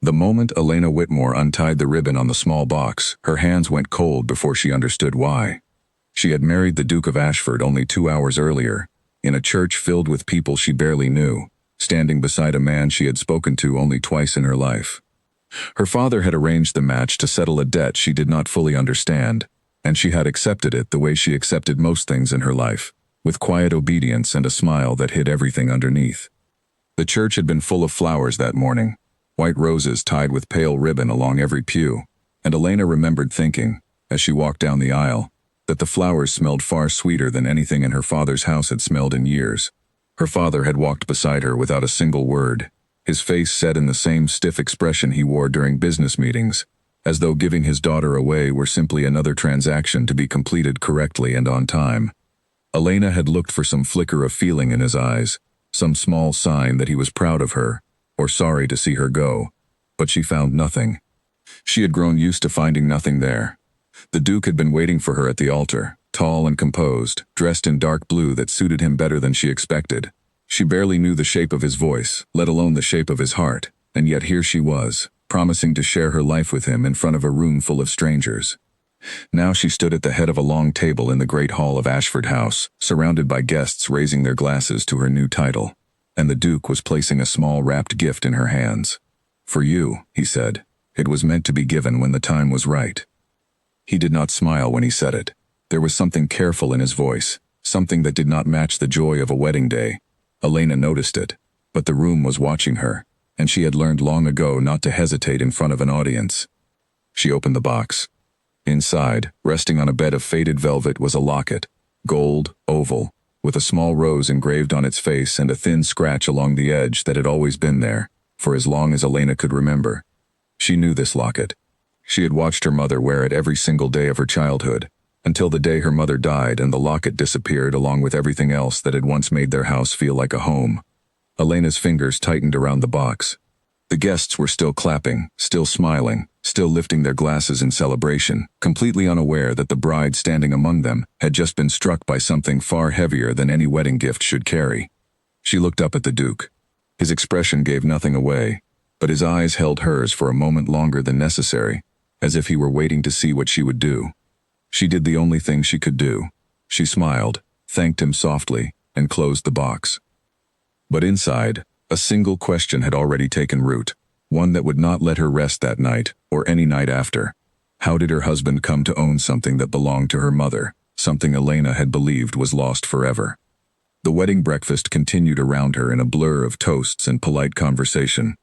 The moment Elena Whitmore untied the ribbon on the small box, her hands went cold before she understood why. She had married the Duke of Ashford only 2 hours earlier, in a church filled with people she barely knew, standing beside a man she had spoken to only twice in her life. Her father had arranged the match to settle a debt she did not fully understand, and she had accepted it the way she accepted most things in her life, with quiet obedience and a smile that hid everything underneath. The church had been full of flowers that morning, white roses tied with pale ribbon along every pew, and Elena remembered thinking, as she walked down the aisle, that the flowers smelled far sweeter than anything in her father's house had smelled in years. Her father had walked beside her without a single word, his face set in the same stiff expression he wore during business meetings, as though giving his daughter away were simply another transaction to be completed correctly and on time. Elena had looked for some flicker of feeling in his eyes, some small sign that he was proud of her, or sorry to see her go, but she found nothing. She had grown used to finding nothing there. The Duke had been waiting for her at the altar, tall and composed, dressed in dark blue that suited him better than she expected. She barely knew the shape of his voice, let alone the shape of his heart, and yet here she was, promising to share her life with him in front of a room full of strangers. Now she stood at the head of a long table in the great hall of Ashford House, surrounded by guests raising their glasses to her new title, and the Duke was placing a small wrapped gift in her hands. "For you," he said. "It was meant to be given when the time was right." He did not smile when he said it. There was something careful in his voice, something that did not match the joy of a wedding day. Elena noticed it, but the room was watching her, and she had learned long ago not to hesitate in front of an audience. She opened the box. Inside, resting on a bed of faded velvet, was a locket, gold, oval, with a small rose engraved on its face and a thin scratch along the edge that had always been there, for as long as Elena could remember. She knew this locket. She had watched her mother wear it every single day of her childhood, until the day her mother died and the locket disappeared along with everything else that had once made their house feel like a home. Elena's fingers tightened around the box. The guests were still clapping, still smiling, still lifting their glasses in celebration, completely unaware that the bride standing among them had just been struck by something far heavier than any wedding gift should carry. She looked up at the Duke. His expression gave nothing away, but his eyes held hers for a moment longer than necessary, as if he were waiting to see what she would do. She did the only thing she could do. She smiled, thanked him softly, and closed the box. But inside, a single question had already taken root, one that would not let her rest that night, or any night after. How did her husband come to own something that belonged to her mother, something Elena had believed was lost forever? The wedding breakfast continued around her in a blur of toasts and polite conversation.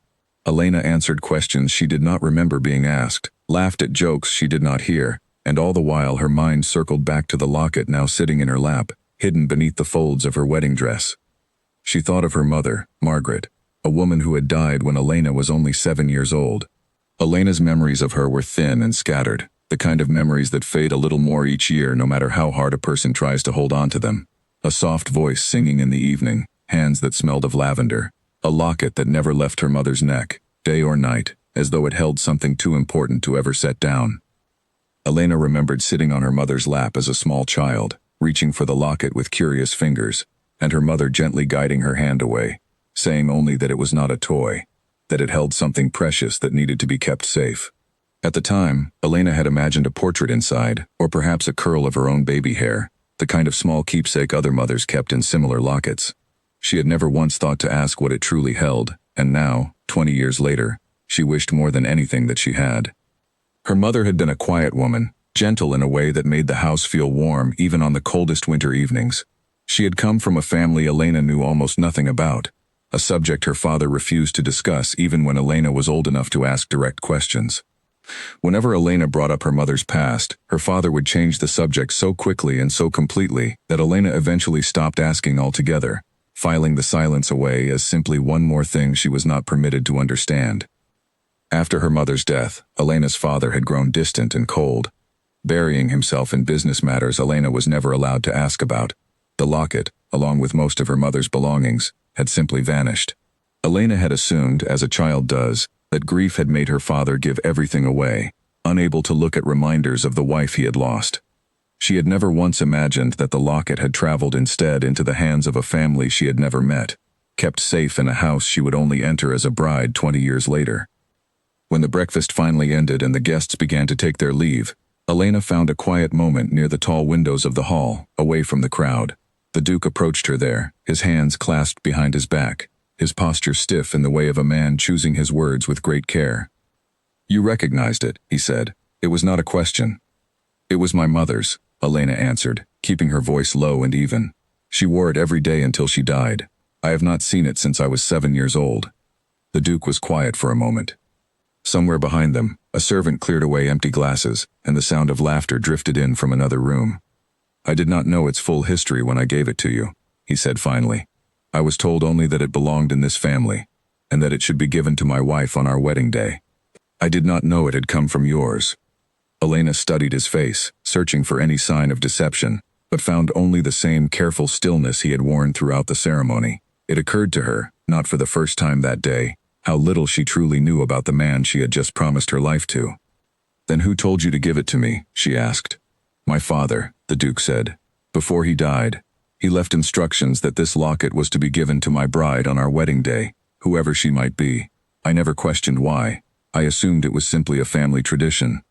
Elena answered questions she did not remember being asked, laughed at jokes she did not hear, and all the while her mind circled back to the locket now sitting in her lap, hidden beneath the folds of her wedding dress. She thought of her mother, Margaret, a woman who had died when Elena was only 7 years old. Elena's memories of her were thin and scattered, the kind of memories that fade a little more each year no matter how hard a person tries to hold on to them. A soft voice singing in the evening, hands that smelled of lavender, a locket that never left her mother's neck, day or night, as though it held something too important to ever set down. Elena remembered sitting on her mother's lap as a small child, reaching for the locket with curious fingers, and her mother gently guiding her hand away, saying only that it was not a toy, that it held something precious that needed to be kept safe. At the time, Elena had imagined a portrait inside, or perhaps a curl of her own baby hair, the kind of small keepsake other mothers kept in similar lockets. She had never once thought to ask what it truly held, and now, 20 years later, she wished more than anything that she had. Her mother had been a quiet woman, gentle in a way that made the house feel warm even on the coldest winter evenings. She had come from a family Elena knew almost nothing about, a subject her father refused to discuss even when Elena was old enough to ask direct questions. Whenever Elena brought up her mother's past, her father would change the subject so quickly and so completely that Elena eventually stopped asking altogether, filing the silence away as simply one more thing she was not permitted to understand. After her mother's death, Elena's father had grown distant and cold. Burying himself in business matters Elena was never allowed to ask about. The locket, along with most of her mother's belongings, had simply vanished. Elena had assumed, as a child does, that grief had made her father give everything away, unable to look at reminders of the wife he had lost. She had never once imagined that the locket had traveled instead into the hands of a family she had never met, kept safe in a house she would only enter as a bride 20 years later. When the breakfast finally ended and the guests began to take their leave, Elena found a quiet moment near the tall windows of the hall, away from the crowd. The Duke approached her there, his hands clasped behind his back, his posture stiff in the way of a man choosing his words with great care. "You recognized it," he said. "It was not a question." "It was my mother's," Elena answered, keeping her voice low and even. "She wore it every day until she died. I have not seen it since I was 7 years old." The Duke was quiet for a moment. Somewhere behind them, a servant cleared away empty glasses, and the sound of laughter drifted in from another room. "I did not know its full history when I gave it to you," he said finally. "I was told only that it belonged in this family, and that it should be given to my wife on our wedding day. I did not know it had come from yours." Elena studied his face, searching for any sign of deception, but found only the same careful stillness he had worn throughout the ceremony. It occurred to her, not for the first time that day, how little she truly knew about the man she had just promised her life to. "Then who told you to give it to me?" she asked. "My father," the Duke said. "Before he died, he left instructions that this locket was to be given to my bride on our wedding day, whoever she might be. I never questioned why. I assumed it was simply a family tradition."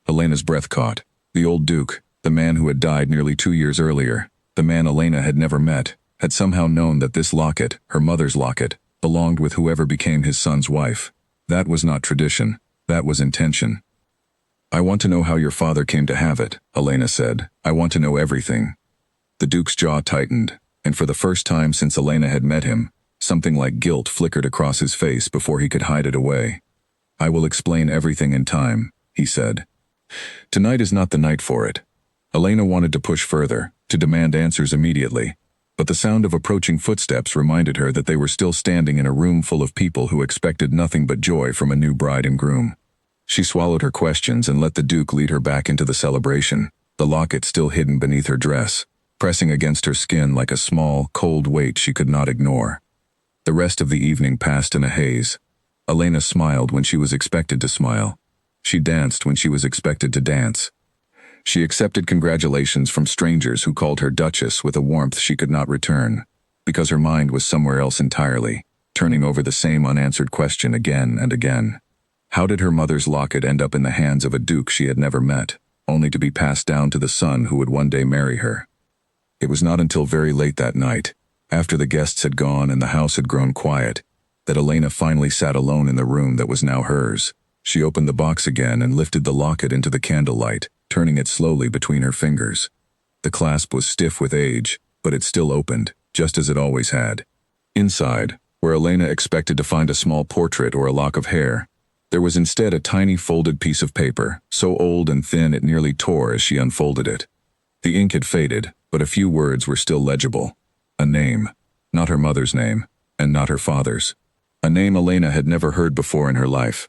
Elena's breath caught. The old Duke, the man who had died nearly 2 years earlier, the man Elena had never met, had somehow known that this locket, her mother's locket, belonged with whoever became his son's wife. That was not tradition. That was intention. "I want to know how your father came to have it," Elena said. "I want to know everything." The Duke's jaw tightened, and for the first time since Elena had met him, something like guilt flickered across his face before he could hide it away. "I will explain everything in time," he said. "Tonight is not the night for it." Elena wanted to push further, to demand answers immediately, but the sound of approaching footsteps reminded her that they were still standing in a room full of people who expected nothing but joy from a new bride and groom. She swallowed her questions and let the Duke lead her back into the celebration, the locket still hidden beneath her dress, pressing against her skin like a small, cold weight she could not ignore. The rest of the evening passed in a haze. Elena smiled when she was expected to smile. She danced when she was expected to dance. She accepted congratulations from strangers who called her Duchess with a warmth she could not return, because her mind was somewhere else entirely, turning over the same unanswered question again and again. How did her mother's locket end up in the hands of a duke she had never met, only to be passed down to the son who would one day marry her? It was not until very late that night, after the guests had gone and the house had grown quiet, that Elena finally sat alone in the room that was now hers. She opened the box again and lifted the locket into the candlelight, turning it slowly between her fingers. The clasp was stiff with age, but it still opened, just as it always had. Inside, where Elena expected to find a small portrait or a lock of hair, there was instead a tiny folded piece of paper, so old and thin it nearly tore as she unfolded it. The ink had faded, but a few words were still legible. A name, not her mother's name, and not her father's. A name Elena had never heard before in her life.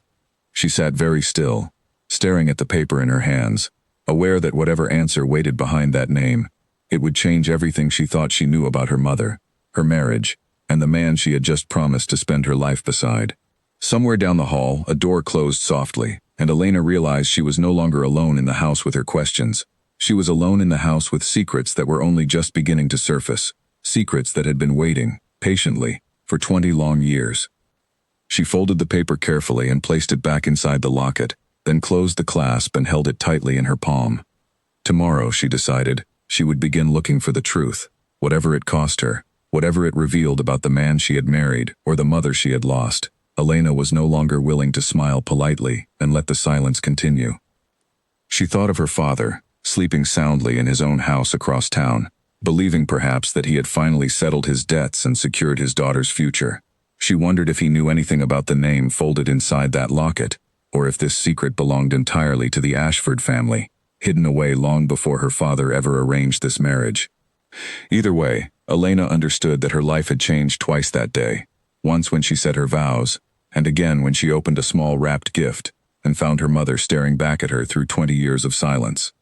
She sat very still, staring at the paper in her hands, aware that whatever answer waited behind that name, it would change everything she thought she knew about her mother, her marriage, and the man she had just promised to spend her life beside. Somewhere down the hall, a door closed softly, and Elena realized she was no longer alone in the house with her questions. She was alone in the house with secrets that were only just beginning to surface, secrets that had been waiting, patiently, for 20 long years. She folded the paper carefully and placed it back inside the locket, then closed the clasp and held it tightly in her palm. Tomorrow, she decided, she would begin looking for the truth, whatever it cost her, whatever it revealed about the man she had married or the mother she had lost. Elena was no longer willing to smile politely and let the silence continue. She thought of her father, sleeping soundly in his own house across town, believing perhaps that he had finally settled his debts and secured his daughter's future. She wondered if he knew anything about the name folded inside that locket, or if this secret belonged entirely to the Ashford family, hidden away long before her father ever arranged this marriage. Either way, Elena understood that her life had changed twice that day, once when she said her vows, and again when she opened a small wrapped gift and found her mother staring back at her through 20 years of silence.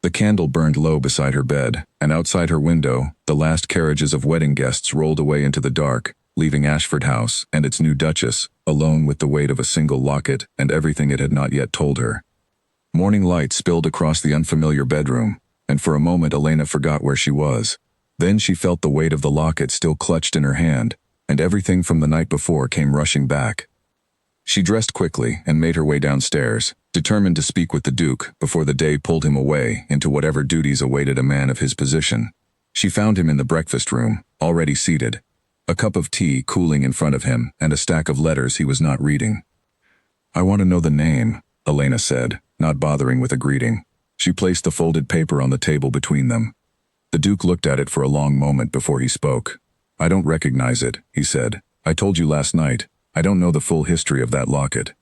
The candle burned low beside her bed, and outside her window, the last carriages of wedding guests rolled away into the dark, leaving Ashford House and its new Duchess alone with the weight of a single locket and everything it had not yet told her. Morning light spilled across the unfamiliar bedroom, and for a moment Elena forgot where she was. Then she felt the weight of the locket still clutched in her hand, and everything from the night before came rushing back. She dressed quickly and made her way downstairs, determined to speak with the Duke before the day pulled him away into whatever duties awaited a man of his position. She found him in the breakfast room, already seated, a cup of tea cooling in front of him and a stack of letters he was not reading. "I want to know the name," Elena said, not bothering with a greeting. She placed the folded paper on the table between them. The Duke looked at it for a long moment before he spoke. "I don't recognize it," he said. "I told you last night, I don't know the full history of that locket."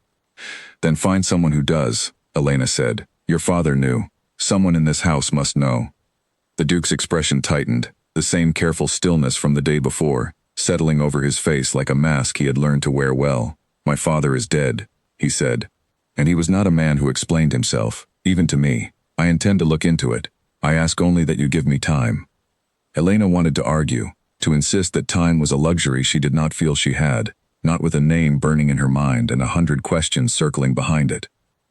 "Then find someone who does," Elena said. "Your father knew. Someone in this house must know." The Duke's expression tightened, the same careful stillness from the day before, settling over his face like a mask he had learned to wear well. "My father is dead," he said. "And he was not a man who explained himself, even to me. I intend to look into it. I ask only that you give me time." Elena wanted to argue, to insist that time was a luxury she did not feel she had, not with a name burning in her mind and 100 questions circling behind it.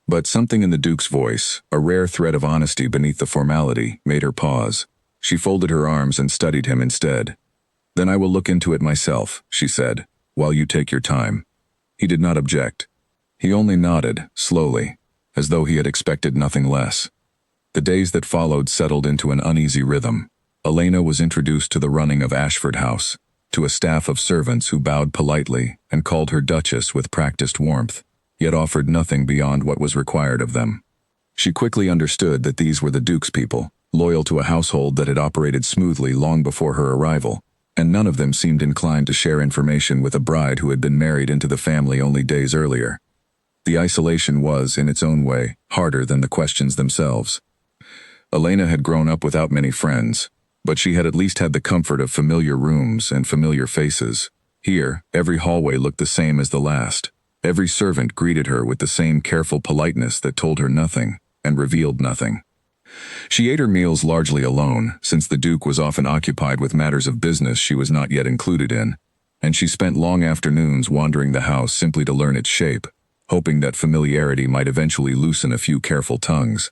But something in the Duke's voice, a rare thread of honesty beneath the formality, made her pause. She folded her arms and studied him instead. "Then I will look into it myself," she said, "while you take your time." He did not object. He only nodded, slowly, as though he had expected nothing less. The days that followed settled into an uneasy rhythm. Elena was introduced to the running of Ashford House, to a staff of servants who bowed politely and called her Duchess with practiced warmth, yet offered nothing beyond what was required of them. She quickly understood that these were the Duke's people, loyal to a household that had operated smoothly long before her arrival, and none of them seemed inclined to share information with a bride who had been married into the family only days earlier. The isolation was, in its own way, harder than the questions themselves. Elena had grown up without many friends, but she had at least had the comfort of familiar rooms and familiar faces. Here, every hallway looked the same as the last. Every servant greeted her with the same careful politeness that told her nothing and revealed nothing. She ate her meals largely alone, since the Duke was often occupied with matters of business she was not yet included in, and she spent long afternoons wandering the house simply to learn its shape, hoping that familiarity might eventually loosen a few careful tongues.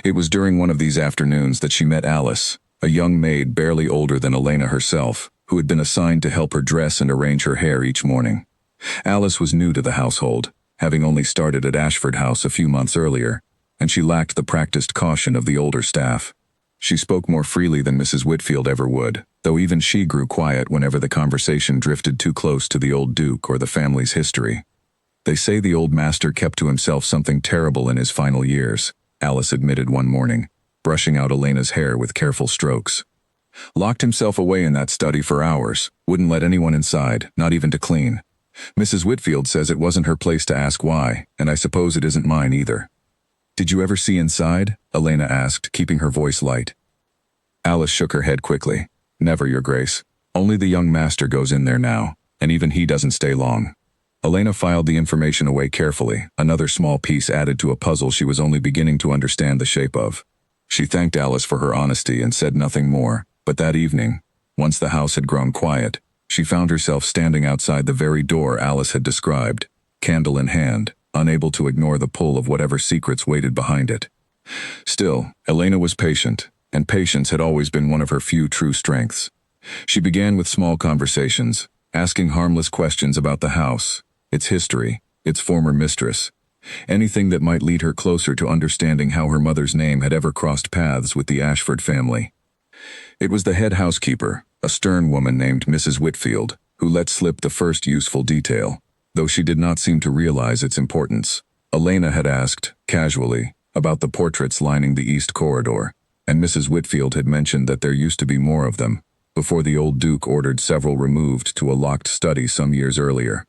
It was during one of these afternoons that she met Alice, a young maid barely older than Elena herself, who had been assigned to help her dress and arrange her hair each morning. Alice was new to the household, having only started at Ashford House a few months earlier, and she lacked the practiced caution of the older staff. She spoke more freely than Mrs. Whitfield ever would, though even she grew quiet whenever the conversation drifted too close to the old Duke or the family's history. "They say the old master kept to himself something terrible in his final years," Alice admitted one morning, brushing out Elena's hair with careful strokes. "Locked himself away in that study for hours, wouldn't let anyone inside, not even to clean. Mrs. Whitfield says it wasn't her place to ask why, and I suppose it isn't mine either." "Did you ever see inside?" Elena asked, keeping her voice light. Alice shook her head quickly. "Never, Your Grace. Only the young master goes in there now, and even he doesn't stay long." Elena filed the information away carefully, another small piece added to a puzzle she was only beginning to understand the shape of. She thanked Alice for her honesty and said nothing more, but that evening, once the house had grown quiet, she found herself standing outside the very door Alice had described, candle in hand, unable to ignore the pull of whatever secrets waited behind it. Still, Elena was patient, and patience had always been one of her few true strengths. She began with small conversations, asking harmless questions about the house, its history, its former mistress, anything that might lead her closer to understanding how her mother's name had ever crossed paths with the Ashford family. It was the head housekeeper, a stern woman named Mrs. Whitfield, who let slip the first useful detail, though she did not seem to realize its importance. Elena had asked, casually, about the portraits lining the east corridor, and Mrs. Whitfield had mentioned that there used to be more of them, before the old Duke ordered several removed to a locked study some years earlier.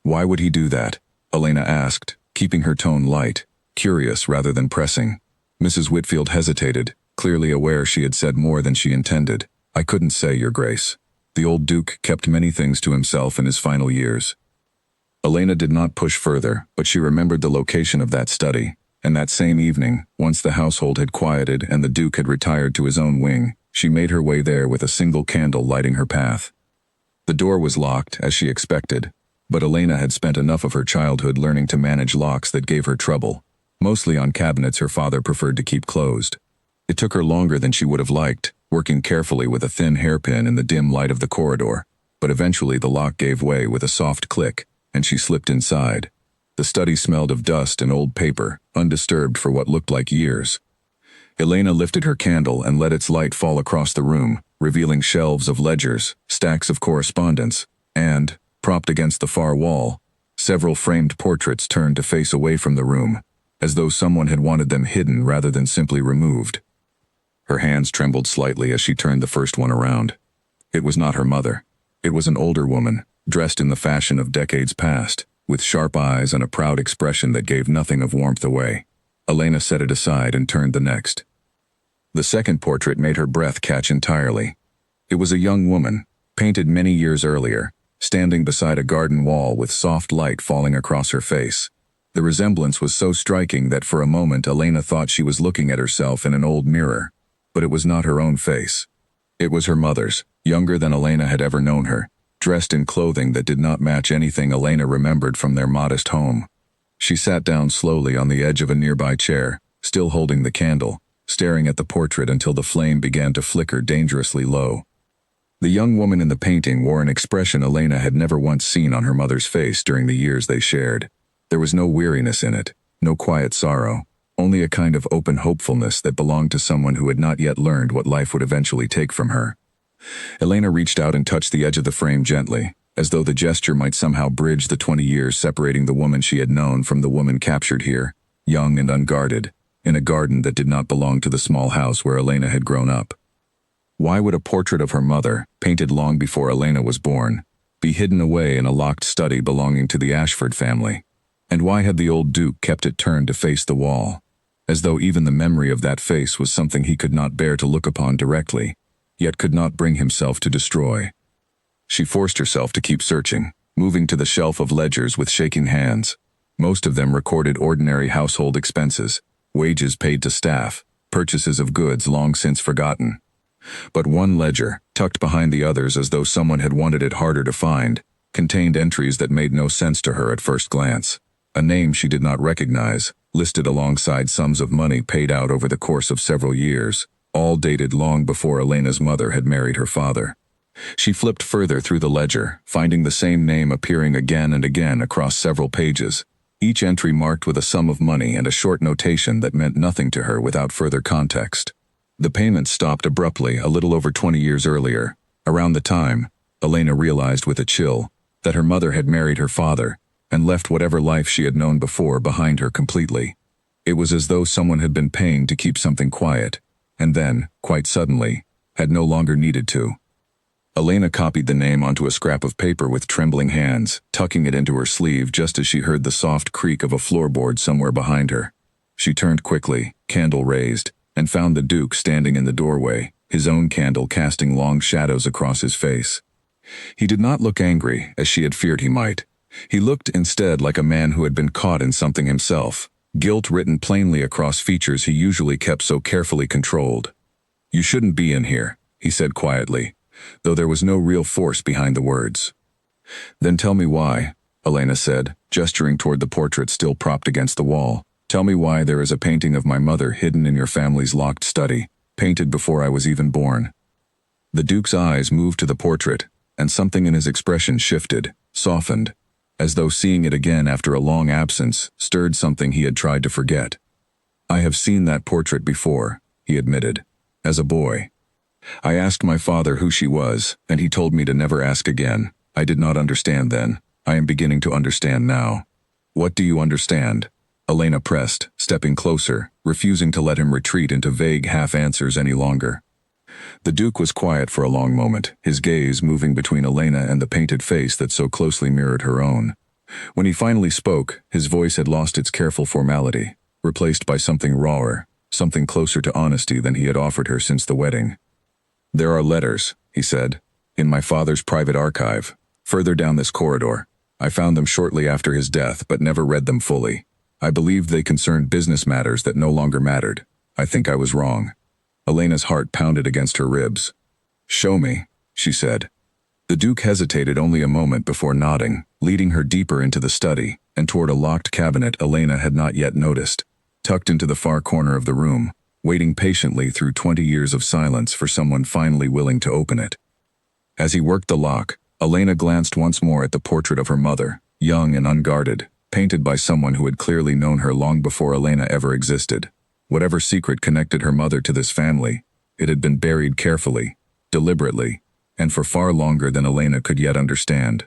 "Why would he do that?" Elena asked, keeping her tone light, curious rather than pressing. Mrs. Whitfield hesitated, clearly aware she had said more than she intended. "I couldn't say, Your Grace. The old Duke kept many things to himself in his final years." Elena did not push further, but she remembered the location of that study, and that same evening, once the household had quieted and the Duke had retired to his own wing, she made her way there with a single candle lighting her path. The door was locked, as she expected, but Elena had spent enough of her childhood learning to manage locks that gave her trouble, mostly on cabinets her father preferred to keep closed. It took her longer than she would have liked, working carefully with a thin hairpin in the dim light of the corridor, but eventually the lock gave way with a soft click, and she slipped inside. The study smelled of dust and old paper, undisturbed for what looked like years. Elena lifted her candle and let its light fall across the room, revealing shelves of ledgers, stacks of correspondence, and, propped against the far wall, several framed portraits turned to face away from the room, as though someone had wanted them hidden rather than simply removed. Her hands trembled slightly as she turned the first one around. It was not her mother. It was an older woman, dressed in the fashion of decades past, with sharp eyes and a proud expression that gave nothing of warmth away. Elena set it aside and turned the next. The second portrait made her breath catch entirely. It was a young woman, painted many years earlier, standing beside a garden wall with soft light falling across her face. The resemblance was so striking that for a moment Elena thought she was looking at herself in an old mirror, but it was not her own face. It was her mother's, younger than Elena had ever known her, dressed in clothing that did not match anything Elena remembered from their modest home. She sat down slowly on the edge of a nearby chair, still holding the candle, staring at the portrait until the flame began to flicker dangerously low. The young woman in the painting wore an expression Elena had never once seen on her mother's face during the years they shared. There was no weariness in it, no quiet sorrow, only a kind of open hopefulness that belonged to someone who had not yet learned what life would eventually take from her. Elena reached out and touched the edge of the frame gently, as though the gesture might somehow bridge the 20 years separating the woman she had known from the woman captured here, young and unguarded, in a garden that did not belong to the small house where Elena had grown up. Why would a portrait of her mother, painted long before Elena was born, be hidden away in a locked study belonging to the Ashford family? And why had the old Duke kept it turned to face the wall, as though even the memory of that face was something he could not bear to look upon directly, yet could not bring himself to destroy? She forced herself to keep searching, moving to the shelf of ledgers with shaking hands. Most of them recorded ordinary household expenses, wages paid to staff, purchases of goods long since forgotten. But one ledger, tucked behind the others as though someone had wanted it harder to find, contained entries that made no sense to her at first glance. A name she did not recognize, listed alongside sums of money paid out over the course of several years, all dated long before Elena's mother had married her father. She flipped further through the ledger, finding the same name appearing again and again across several pages, each entry marked with a sum of money and a short notation that meant nothing to her without further context. The payments stopped abruptly a little over 20 years earlier. Around the time, Elena realized with a chill that her mother had married her father and left whatever life she had known before behind her completely. It was as though someone had been paying to keep something quiet, and then, quite suddenly, had no longer needed to. Elena copied the name onto a scrap of paper with trembling hands, tucking it into her sleeve just as she heard the soft creak of a floorboard somewhere behind her. She turned quickly, candle raised, and found the Duke standing in the doorway, his own candle casting long shadows across his face. He did not look angry, as she had feared he might. He looked instead like a man who had been caught in something himself, guilt written plainly across features he usually kept so carefully controlled. "You shouldn't be in here," he said quietly, though there was no real force behind the words. "Then tell me why," Elena said, gesturing toward the portrait still propped against the wall. "Tell me why there is a painting of my mother hidden in your family's locked study, painted before I was even born." The Duke's eyes moved to the portrait, and something in his expression shifted, softened, as though seeing it again after a long absence stirred something he had tried to forget. "I have seen that portrait before," he admitted, "as a boy. I asked my father who she was, and he told me to never ask again. I did not understand then. I am beginning to understand now." "What do you understand?" Elena pressed, stepping closer, refusing to let him retreat into vague half-answers any longer. The Duke was quiet for a long moment, his gaze moving between Elena and the painted face that so closely mirrored her own. When he finally spoke, his voice had lost its careful formality, replaced by something rawer, something closer to honesty than he had offered her since the wedding. "There are letters," he said, "in my father's private archive, further down this corridor. I found them shortly after his death, but never read them fully. I believed they concerned business matters that no longer mattered. I think I was wrong." Elena's heart pounded against her ribs. "Show me," she said. The Duke hesitated only a moment before nodding, leading her deeper into the study, and toward a locked cabinet Elena had not yet noticed, tucked into the far corner of the room, waiting patiently through 20 years of silence for someone finally willing to open it. As he worked the lock, Elena glanced once more at the portrait of her mother, young and unguarded, painted by someone who had clearly known her long before Elena ever existed. Whatever secret connected her mother to this family, it had been buried carefully, deliberately, and for far longer than Elena could yet understand.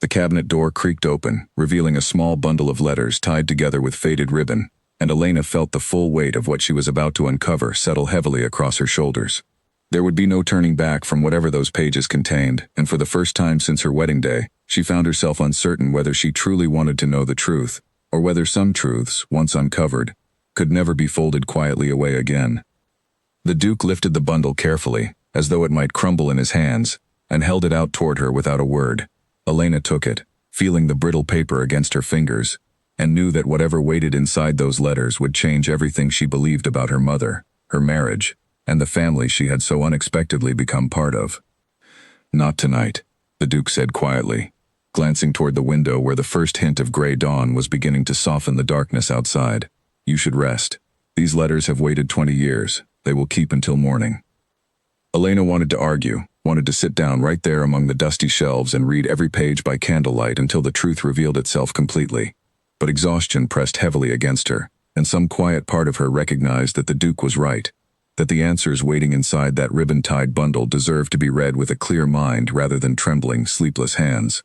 The cabinet door creaked open, revealing a small bundle of letters tied together with faded ribbon, and Elena felt the full weight of what she was about to uncover settle heavily across her shoulders. There would be no turning back from whatever those pages contained, and for the first time since her wedding day, she found herself uncertain whether she truly wanted to know the truth, or whether some truths, once uncovered, could never be folded quietly away again. The Duke lifted the bundle carefully, as though it might crumble in his hands, and held it out toward her without a word. Elena took it, feeling the brittle paper against her fingers, and knew that whatever waited inside those letters would change everything she believed about her mother, her marriage, and the family she had so unexpectedly become part of. "Not tonight," the Duke said quietly, glancing toward the window where the first hint of gray dawn was beginning to soften the darkness outside. "You should rest. These letters have waited 20 years. They will keep until morning." Elena wanted to argue, wanted to sit down right there among the dusty shelves and read every page by candlelight until the truth revealed itself completely. But exhaustion pressed heavily against her, and some quiet part of her recognized that the Duke was right, that the answers waiting inside that ribbon-tied bundle deserved to be read with a clear mind rather than trembling, sleepless hands.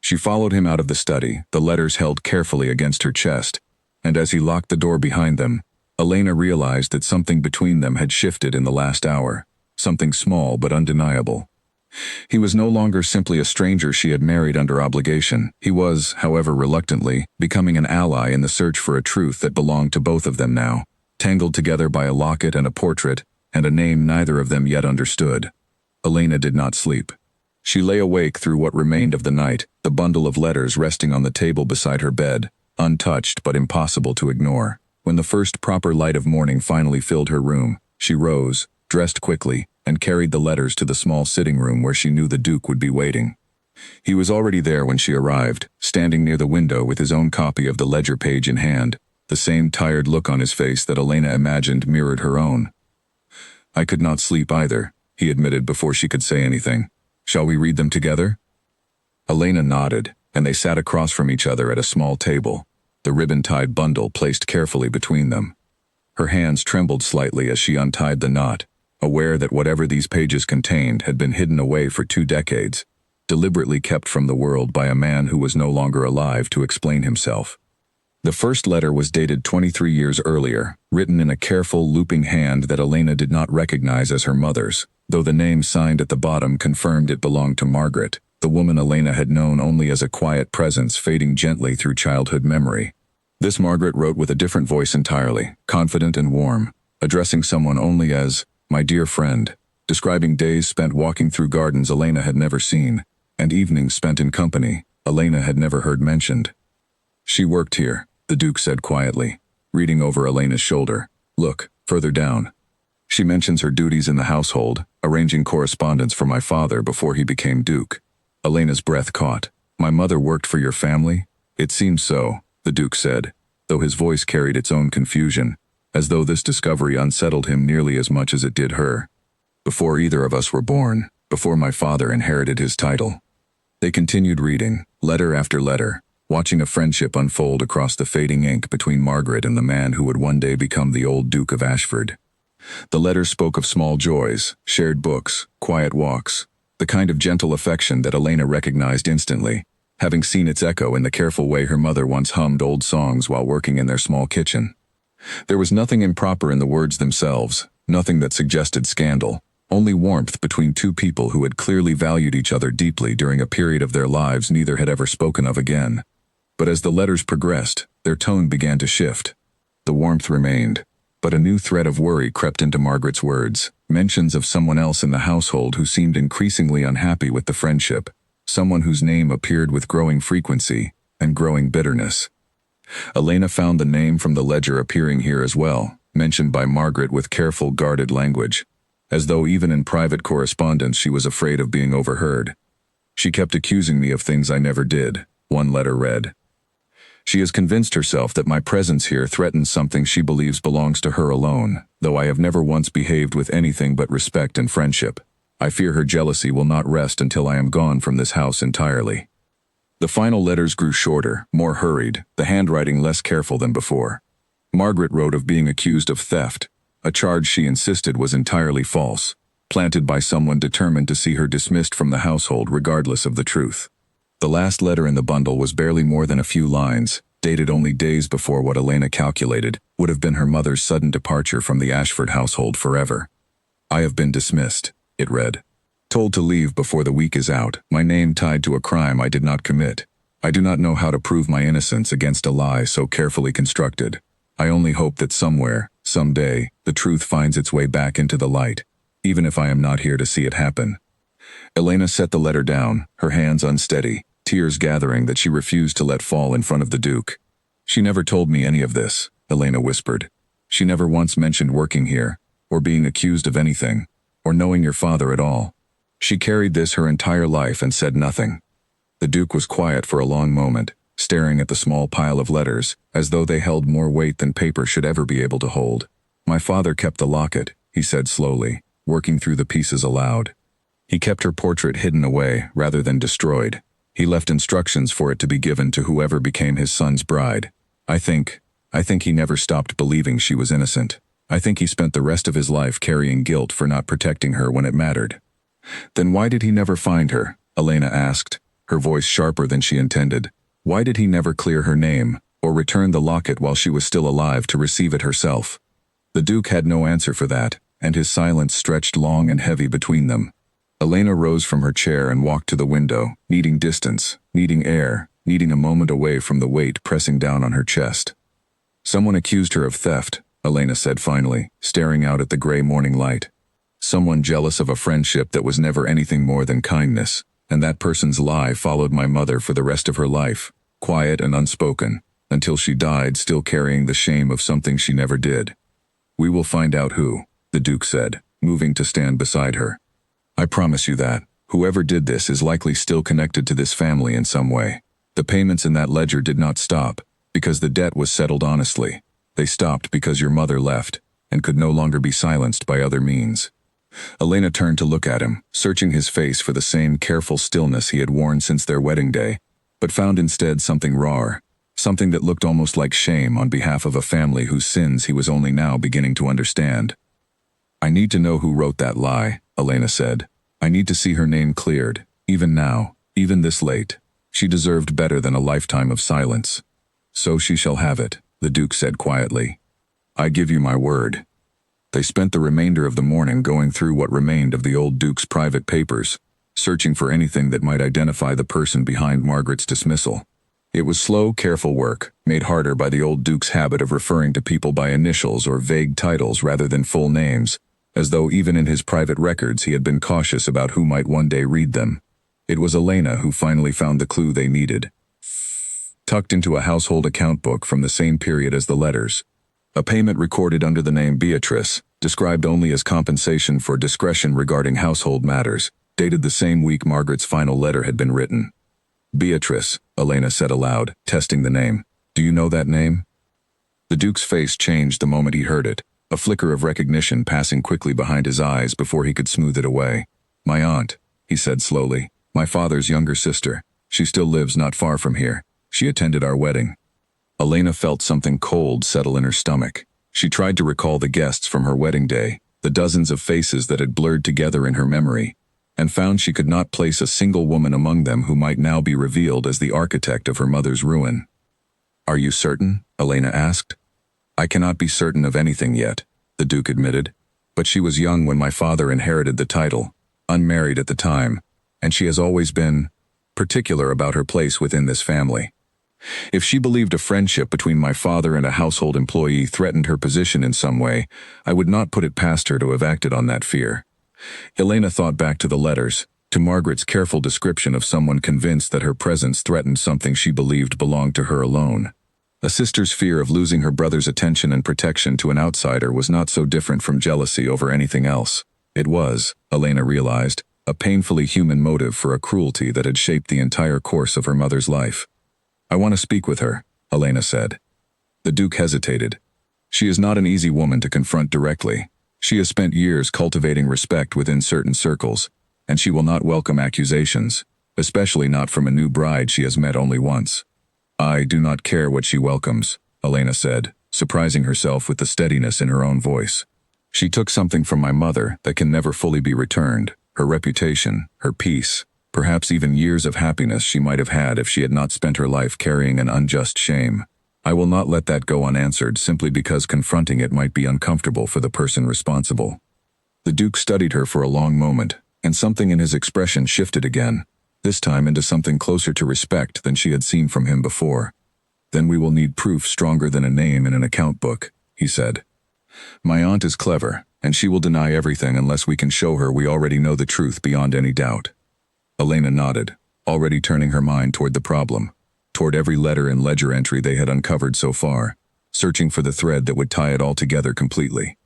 She followed him out of the study, the letters held carefully against her chest, and as he locked the door behind them, Elena realized that something between them had shifted in the last hour, something small but undeniable. He was no longer simply a stranger she had married under obligation. He was, however reluctantly, becoming an ally in the search for a truth that belonged to both of them now, tangled together by a locket and a portrait, and a name neither of them yet understood. Elena did not sleep. She lay awake through what remained of the night, the bundle of letters resting on the table beside her bed, untouched but impossible to ignore. When the first proper light of morning finally filled her room, she rose, dressed quickly, and carried the letters to the small sitting room where she knew the Duke would be waiting. He was already there when she arrived, standing near the window with his own copy of the ledger page in hand, the same tired look on his face that Elena imagined mirrored her own. "I could not sleep either," he admitted before she could say anything. "Shall we read them together?" Elena nodded, and they sat across from each other at a small table, the ribbon-tied bundle placed carefully between them. Her hands trembled slightly as she untied the knot, aware that whatever these pages contained had been hidden away for 2 decades, deliberately kept from the world by a man who was no longer alive to explain himself. The first letter was dated 23 years earlier, written in a careful, looping hand that Elena did not recognize as her mother's, though the name signed at the bottom confirmed it belonged to Margaret, the woman Elena had known only as a quiet presence fading gently through childhood memory. This Margaret wrote with a different voice entirely, confident and warm, addressing someone only as, "My dear friend," describing days spent walking through gardens Elena had never seen, and evenings spent in company Elena had never heard mentioned. "She worked here," the Duke said quietly, reading over Elena's shoulder. "Look, further down. She mentions her duties in the household, arranging correspondence for my father before he became Duke." Elena's breath caught. "My mother worked for your family?" "It seems so," the Duke said, though his voice carried its own confusion, as though this discovery unsettled him nearly as much as it did her. "Before either of us were born, before my father inherited his title." They continued reading, letter after letter, watching a friendship unfold across the fading ink between Margaret and the man who would one day become the old Duke of Ashford. The letters spoke of small joys, shared books, quiet walks, the kind of gentle affection that Elena recognized instantly, having seen its echo in the careful way her mother once hummed old songs while working in their small kitchen. There was nothing improper in the words themselves, nothing that suggested scandal, only warmth between two people who had clearly valued each other deeply during a period of their lives neither had ever spoken of again. But as the letters progressed, their tone began to shift. The warmth remained, but a new thread of worry crept into Margaret's words, mentions of someone else in the household who seemed increasingly unhappy with the friendship, someone whose name appeared with growing frequency and growing bitterness. Elena found the name from the ledger appearing here as well, mentioned by Margaret with careful, guarded language, as though even in private correspondence she was afraid of being overheard. "She kept accusing me of things I never did," one letter read. "She has convinced herself that my presence here threatens something she believes belongs to her alone, though I have never once behaved with anything but respect and friendship. I fear her jealousy will not rest until I am gone from this house entirely." The final letters grew shorter, more hurried, the handwriting less careful than before. Margaret wrote of being accused of theft, a charge she insisted was entirely false, planted by someone determined to see her dismissed from the household regardless of the truth. The last letter in the bundle was barely more than a few lines, dated only days before what Elena calculated would have been her mother's sudden departure from the Ashford household forever. "I have been dismissed," it read. "Told to leave before the week is out, my name tied to a crime I did not commit. I do not know how to prove my innocence against a lie so carefully constructed. I only hope that somewhere, someday, the truth finds its way back into the light, even if I am not here to see it happen." Elena set the letter down, her hands unsteady, tears gathering that she refused to let fall in front of the Duke. "She never told me any of this," Elena whispered. "She never once mentioned working here, or being accused of anything, or knowing your father at all. She carried this her entire life and said nothing." The Duke was quiet for a long moment, staring at the small pile of letters, as though they held more weight than paper should ever be able to hold. "My father kept the locket," he said slowly, working through the pieces aloud. "He kept her portrait hidden away, rather than destroyed. He left instructions for it to be given to whoever became his son's bride. I think he never stopped believing she was innocent. I think he spent the rest of his life carrying guilt for not protecting her when it mattered." "Then why did he never find her?" Elena asked, her voice sharper than she intended. "Why did he never clear her name, or return the locket while she was still alive to receive it herself?" The Duke had no answer for that, and his silence stretched long and heavy between them. Elena rose from her chair and walked to the window, needing distance, needing air, needing a moment away from the weight pressing down on her chest. "Someone accused her of theft," Elena said finally, staring out at the gray morning light. "Someone jealous of a friendship that was never anything more than kindness, and that person's lie followed my mother for the rest of her life, quiet and unspoken, until she died still carrying the shame of something she never did. We will find out who," the Duke said, moving to stand beside her. "I promise you that. Whoever did this is likely still connected to this family in some way. The payments in that ledger did not stop, because the debt was settled honestly. They stopped because your mother left, and could no longer be silenced by other means." Elena turned to look at him, searching his face for the same careful stillness he had worn since their wedding day, but found instead something raw, something that looked almost like shame on behalf of a family whose sins he was only now beginning to understand. "I need to know who wrote that lie," Elena said. "I need to see her name cleared, even now, even this late. She deserved better than a lifetime of silence." "So she shall have it," the Duke said quietly. "I give you my word." They spent the remainder of the morning going through what remained of the old Duke's private papers, searching for anything that might identify the person behind Margaret's dismissal. It was slow, careful work, made harder by the old Duke's habit of referring to people by initials or vague titles rather than full names, as though even in his private records he had been cautious about who might one day read them. It was Elena who finally found the clue they needed. Tucked into a household account book from the same period as the letters. A payment recorded under the name Beatrice, described only as compensation for discretion regarding household matters, dated the same week Margaret's final letter had been written. "Beatrice," Elena said aloud, testing the name. "Do you know that name?" The Duke's face changed the moment he heard it, a flicker of recognition passing quickly behind his eyes before he could smooth it away. "My aunt," he said slowly. "My father's younger sister. She still lives not far from here. She attended our wedding." Elena felt something cold settle in her stomach. She tried to recall the guests from her wedding day, the dozens of faces that had blurred together in her memory, and found she could not place a single woman among them who might now be revealed as the architect of her mother's ruin. "Are you certain?" Elena asked. "I cannot be certain of anything yet," the Duke admitted. "But she was young when my father inherited the title, unmarried at the time, and she has always been particular about her place within this family. If she believed a friendship between my father and a household employee threatened her position in some way, I would not put it past her to have acted on that fear." Elena thought back to the letters, to Margaret's careful description of someone convinced that her presence threatened something she believed belonged to her alone. A sister's fear of losing her brother's attention and protection to an outsider was not so different from jealousy over anything else. It was, Elena realized, a painfully human motive for a cruelty that had shaped the entire course of her mother's life. "I want to speak with her," Elena said. The Duke hesitated. She is not an easy woman to confront directly. She has spent years cultivating respect within certain circles, and she will not welcome accusations. especially not from a new bride she has met only once. I do not care what she welcomes, Elena said, surprising herself with the steadiness in her own voice. She took something from my mother that can never fully be returned, her reputation, her peace, perhaps even years of happiness she might have had if she had not spent her life carrying an unjust shame. I will not let that go unanswered simply because confronting it might be uncomfortable for the person responsible. The Duke studied her for a long moment, and something in his expression shifted again, this time into something closer to respect than she had seen from him before. Then we will need proof stronger than a name in an account book, he said. My aunt is clever, and she will deny everything unless we can show her we already know the truth beyond any doubt. Elena nodded, already turning her mind toward the problem, toward every letter and ledger entry they had uncovered so far, searching for the thread that would tie it all together completely.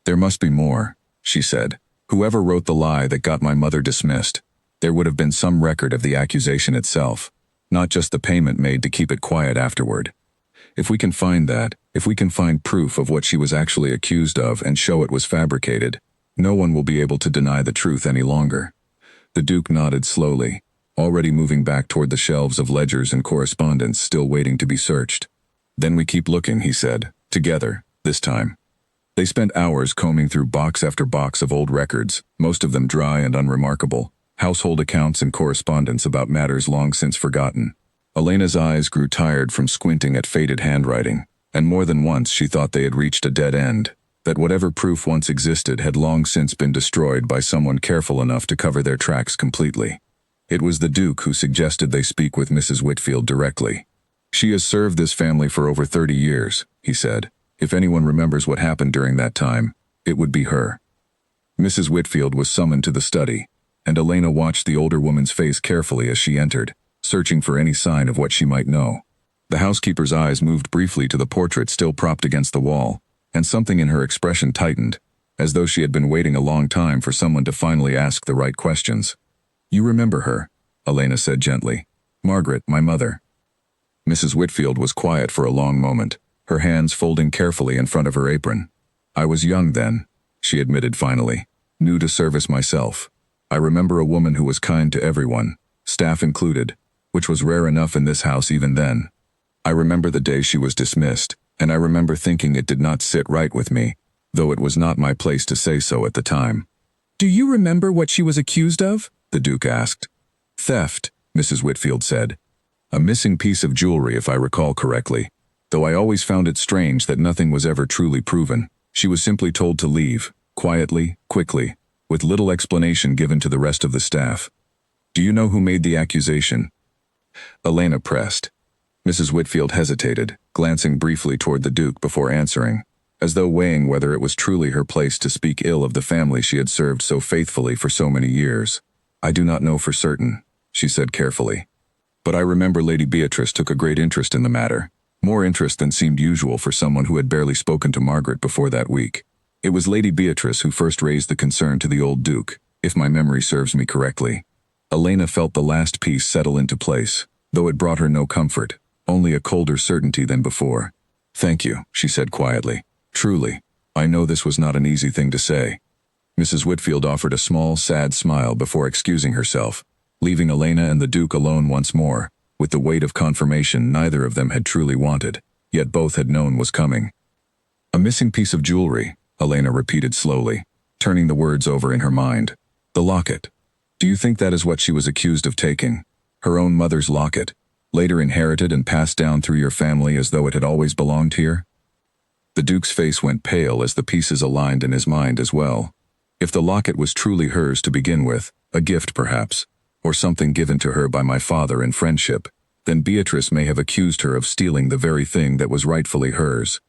There must be more, she said. Whoever wrote the lie that got my mother dismissed, there would have been some record of the accusation itself, not just the payment made to keep it quiet afterward. If we can find that, if we can find proof of what she was actually accused of and show it was fabricated, no one will be able to deny the truth any longer. The Duke nodded slowly, already moving back toward the shelves of ledgers and correspondence still waiting to be searched. Then we keep looking, he said, together, this time. They spent hours combing through box after box of old records, most of them dry and unremarkable, household accounts and correspondence about matters long since forgotten. Elena's eyes grew tired from squinting at faded handwriting, and more than once she thought they had reached a dead end, that whatever proof once existed had long since been destroyed by someone careful enough to cover their tracks completely. It was the Duke who suggested they speak with Mrs. Whitfield directly. She has served this family for over 30 years, he said. If anyone remembers what happened during that time, it would be her. Mrs. Whitfield was summoned to the study, and Elena watched the older woman's face carefully as she entered, searching for any sign of what she might know. The housekeeper's eyes moved briefly to the portrait still propped against the wall, and something in her expression tightened, as though she had been waiting a long time for someone to finally ask the right questions. You remember her, Elena said gently. Margaret, my mother. Mrs. Whitfield was quiet for a long moment, her hands folding carefully in front of her apron. I was young then, she admitted finally, new to service myself. I remember a woman who was kind to everyone, staff included, which was rare enough in this house even then. I remember the day she was dismissed, and I remember thinking it did not sit right with me, though it was not my place to say so at the time. Do you remember what she was accused of? The Duke asked. Theft, Mrs. Whitfield said. A missing piece of jewelry, if I recall correctly, though I always found it strange that nothing was ever truly proven. She was simply told to leave, quietly, quickly, with little explanation given to the rest of the staff. Do you know who made the accusation? Elena pressed. Mrs. Whitfield hesitated, glancing briefly toward the Duke before answering, as though weighing whether it was truly her place to speak ill of the family she had served so faithfully for so many years. I do not know for certain, she said carefully. But I remember Lady Beatrice took a great interest in the matter, more interest than seemed usual for someone who had barely spoken to Margaret before that week. It was Lady Beatrice who first raised the concern to the old Duke, if my memory serves me correctly. Elena felt the last piece settle into place, though it brought her no comfort, only a colder certainty than before. Thank you, she said quietly. Truly, I know this was not an easy thing to say. Mrs. Whitfield offered a small, sad smile before excusing herself, leaving Elena and the Duke alone once more, with the weight of confirmation neither of them had truly wanted, yet both had known was coming. A missing piece of jewelry, Elena repeated slowly, turning the words over in her mind. The locket. Do you think that is what she was accused of taking? Her own mother's locket, later inherited and passed down through your family as though it had always belonged here? The Duke's face went pale as the pieces aligned in his mind as well. If the locket was truly hers to begin with, a gift perhaps, or something given to her by my father in friendship, then Beatrice may have accused her of stealing the very thing that was rightfully hers.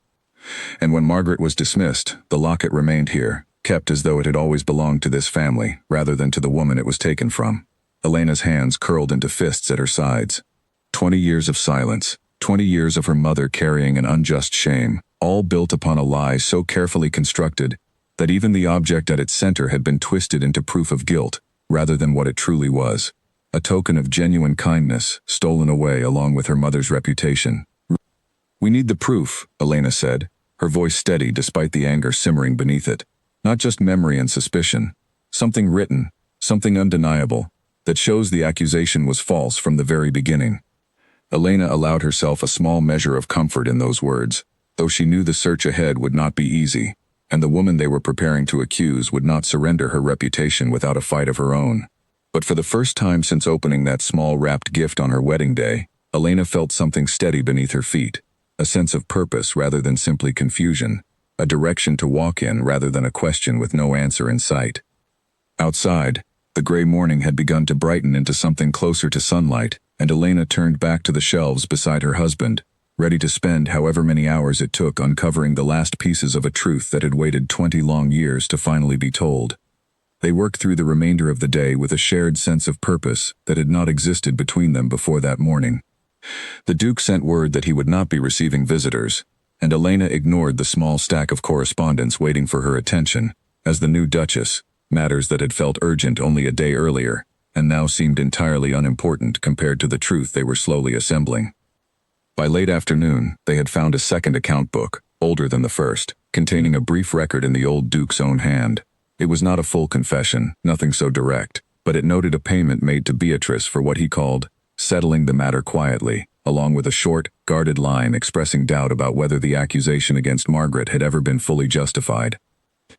And when Margaret was dismissed, the locket remained here, kept as though it had always belonged to this family, rather than to the woman it was taken from. Elena's hands curled into fists at her sides. 20 years of silence, 20 years of her mother carrying an unjust shame, all built upon a lie so carefully constructed that even the object at its center had been twisted into proof of guilt, rather than what it truly was. A token of genuine kindness, stolen away along with her mother's reputation. We need the proof, Elena said, her voice steady despite the anger simmering beneath it. Not just memory and suspicion. Something written, something undeniable, that shows the accusation was false from the very beginning. Elena allowed herself a small measure of comfort in those words, though she knew the search ahead would not be easy, and the woman they were preparing to accuse would not surrender her reputation without a fight of her own. But for the first time since opening that small wrapped gift on her wedding day, Elena felt something steady beneath her feet, a sense of purpose rather than simply confusion, a direction to walk in rather than a question with no answer in sight. Outside, the gray morning had begun to brighten into something closer to sunlight, and Elena turned back to the shelves beside her husband, ready to spend however many hours it took uncovering the last pieces of a truth that had waited 20 long years to finally be told. They worked through the remainder of the day with a shared sense of purpose that had not existed between them before that morning. The Duke sent word that he would not be receiving visitors, and Elena ignored the small stack of correspondence waiting for her attention, as the new Duchess, matters that had felt urgent only a day earlier, and now seemed entirely unimportant compared to the truth they were slowly assembling. By late afternoon, they had found a second account book, older than the first, containing a brief record in the old Duke's own hand. It was not a full confession, nothing so direct, but it noted a payment made to Beatrice for what he called settling the matter quietly, along with a short, guarded line expressing doubt about whether the accusation against Margaret had ever been fully justified.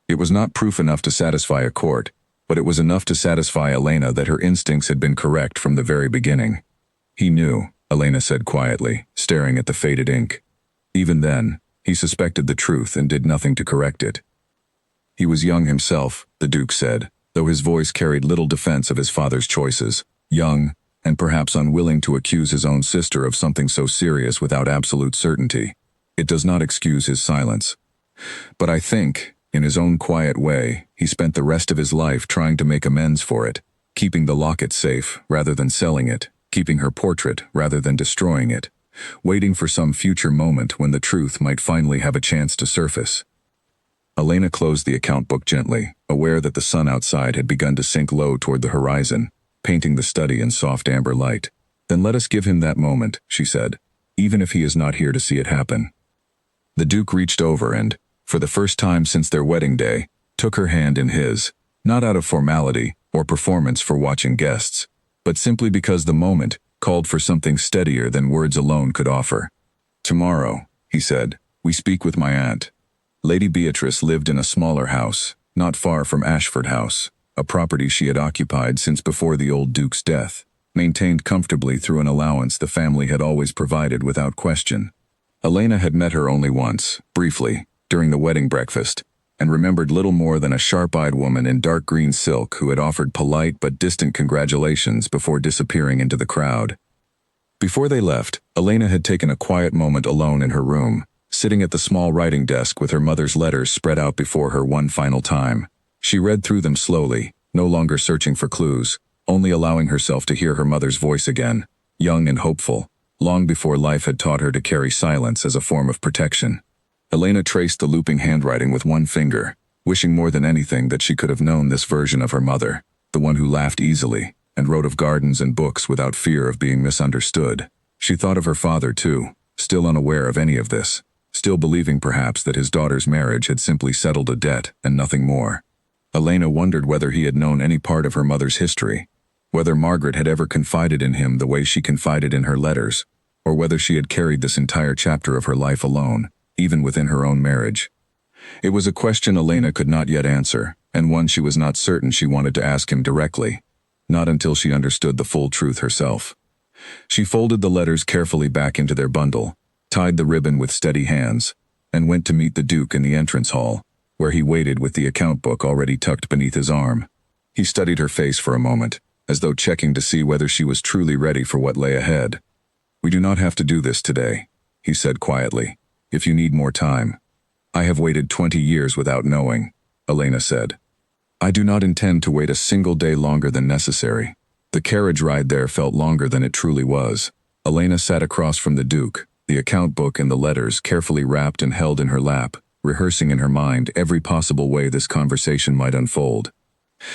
It was not proof enough to satisfy a court, but it was enough to satisfy Elena that her instincts had been correct from the very beginning. He knew, Elena said quietly, staring at the faded ink. Even then, he suspected the truth and did nothing to correct it. He was young himself, the Duke said, though his voice carried little defense of his father's choices, young, and perhaps unwilling to accuse his own sister of something so serious without absolute certainty. It does not excuse his silence. But I think, in his own quiet way, he spent the rest of his life trying to make amends for it, keeping the locket safe rather than selling it, keeping her portrait rather than destroying it, waiting for some future moment when the truth might finally have a chance to surface. Elena closed the account book gently, aware that the sun outside had begun to sink low toward the horizon, painting the study in soft amber light. Then let us give him that moment, she said, even if he is not here to see it happen. The Duke reached over and, for the first time since their wedding day, took her hand in his, not out of formality or performance for watching guests, but simply because the moment called for something steadier than words alone could offer. Tomorrow, he said, we speak with my aunt. Lady Beatrice lived in a smaller house, not far from Ashford House, a property she had occupied since before the old Duke's death, maintained comfortably through an allowance the family had always provided without question. Elena had met her only once, briefly, during the wedding breakfast, and remembered little more than a sharp-eyed woman in dark green silk who had offered polite but distant congratulations before disappearing into the crowd. Before they left, Elena had taken a quiet moment alone in her room, sitting at the small writing desk with her mother's letters spread out before her one final time. She read through them slowly, no longer searching for clues, only allowing herself to hear her mother's voice again, young and hopeful, long before life had taught her to carry silence as a form of protection. Elena traced the looping handwriting with one finger, wishing more than anything that she could have known this version of her mother, the one who laughed easily and wrote of gardens and books without fear of being misunderstood. She thought of her father too, still unaware of any of this, still believing perhaps that his daughter's marriage had simply settled a debt and nothing more. Elena wondered whether he had known any part of her mother's history, whether Margaret had ever confided in him the way she confided in her letters, or whether she had carried this entire chapter of her life alone, even within her own marriage. It was a question Elena could not yet answer, and one she was not certain she wanted to ask him directly, not until she understood the full truth herself. She folded the letters carefully back into their bundle, tied the ribbon with steady hands, and went to meet the Duke in the entrance hall, where he waited with the account book already tucked beneath his arm. He studied her face for a moment, as though checking to see whether she was truly ready for what lay ahead. "We do not have to do this today," he said quietly. "If you need more time." "I have waited 20 years without knowing," Elena said. "I do not intend to wait a single day longer than necessary." The carriage ride there felt longer than it truly was. Elena sat across from the Duke, the account book and the letters carefully wrapped and held in her lap, rehearsing in her mind every possible way this conversation might unfold.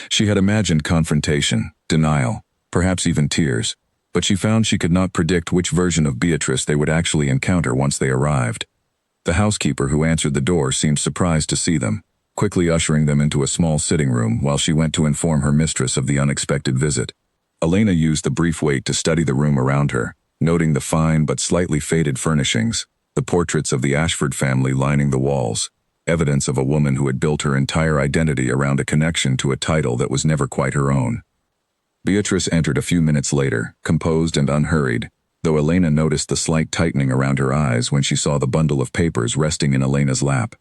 She had imagined confrontation, denial, perhaps even tears, but she found she could not predict which version of Beatrice they would actually encounter once they arrived. The housekeeper who answered the door seemed surprised to see them, quickly ushering them into a small sitting room while she went to inform her mistress of the unexpected visit. Elena used the brief wait to study the room around her, noting the fine but slightly faded furnishings, the portraits of the Ashford family lining the walls, evidence of a woman who had built her entire identity around a connection to a title that was never quite her own. Beatrice entered a few minutes later, composed and unhurried, though Elena noticed the slight tightening around her eyes when she saw the bundle of papers resting in Elena's lap.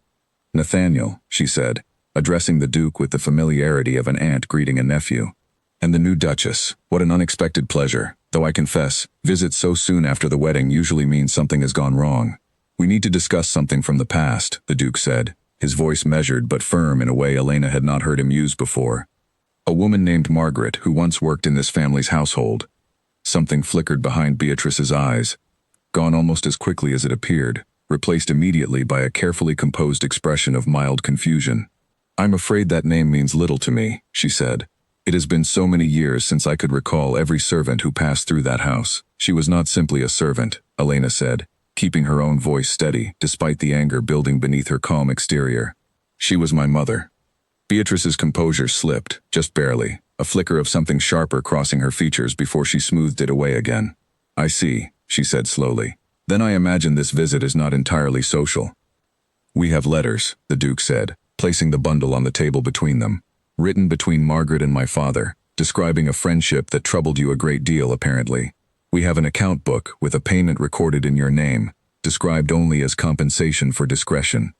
"Nathaniel," she said, addressing the Duke with the familiarity of an aunt greeting a nephew. "And the new Duchess, what an unexpected pleasure, though I confess, visits so soon after the wedding usually means something has gone wrong. We need to discuss something from the past," the Duke said, his voice measured but firm in a way Elena had not heard him use before. "A woman named Margaret who once worked in this family's household." Something flickered behind Beatrice's eyes, gone almost as quickly as it appeared, replaced immediately by a carefully composed expression of mild confusion. "I'm afraid that name means little to me," she said. "It has been so many years since I could recall every servant who passed through that house." "She was not simply a servant," Elena said, keeping her own voice steady despite the anger building beneath her calm exterior. "She was my mother." Beatrice's composure slipped, just barely, a flicker of something sharper crossing her features before she smoothed it away again. "I see," she said slowly. "Then I imagine this visit is not entirely social." "We have letters," the Duke said, placing the bundle on the table between them. "Written between Margaret and my father, describing a friendship that troubled you a great deal, apparently. We have an account book with a payment recorded in your name, described only as compensation for discretion.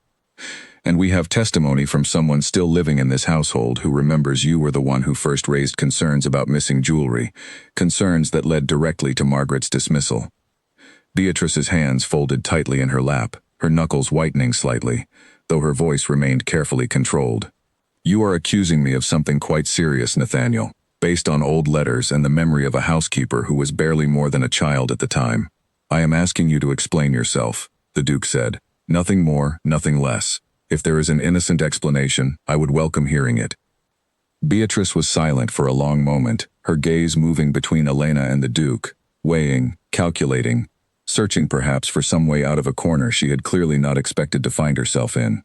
And we have testimony from someone still living in this household who remembers you were the one who first raised concerns about missing jewelry, concerns that led directly to Margaret's dismissal." Beatrice's hands folded tightly in her lap, her knuckles whitening slightly, though her voice remained carefully controlled. "You are accusing me of something quite serious, Nathaniel, based on old letters and the memory of a housekeeper who was barely more than a child at the time. I am asking you to explain yourself," the Duke said. "Nothing more, nothing less. If there is an innocent explanation, I would welcome hearing it." Beatrice was silent for a long moment, her gaze moving between Elena and the Duke, weighing, calculating, searching perhaps for some way out of a corner she had clearly not expected to find herself in.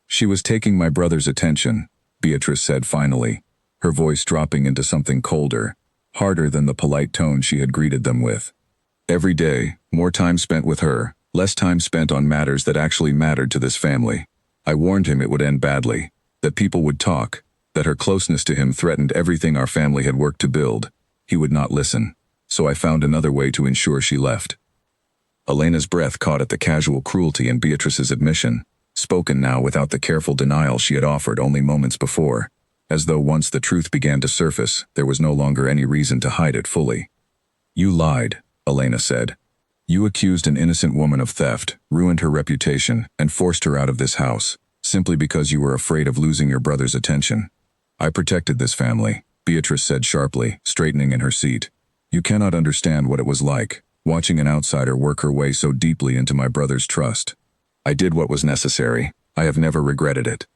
"She was taking my brother's attention," Beatrice said finally, her voice dropping into something colder, harder than the polite tone she had greeted them with. "Every day, more time spent with her, less time spent on matters that actually mattered to this family. I warned him it would end badly, that people would talk, that her closeness to him threatened everything our family had worked to build. He would not listen, so I found another way to ensure she left." Elena's breath caught at the casual cruelty in Beatrice's admission, spoken now without the careful denial she had offered only moments before, as though once the truth began to surface, there was no longer any reason to hide it fully. "You lied," Elena said. "You accused an innocent woman of theft, ruined her reputation, and forced her out of this house, simply because you were afraid of losing your brother's attention." "I protected this family," Beatrice said sharply, straightening in her seat. "You cannot understand what it was like, watching an outsider work her way so deeply into my brother's trust. I did what was necessary. I have never regretted it."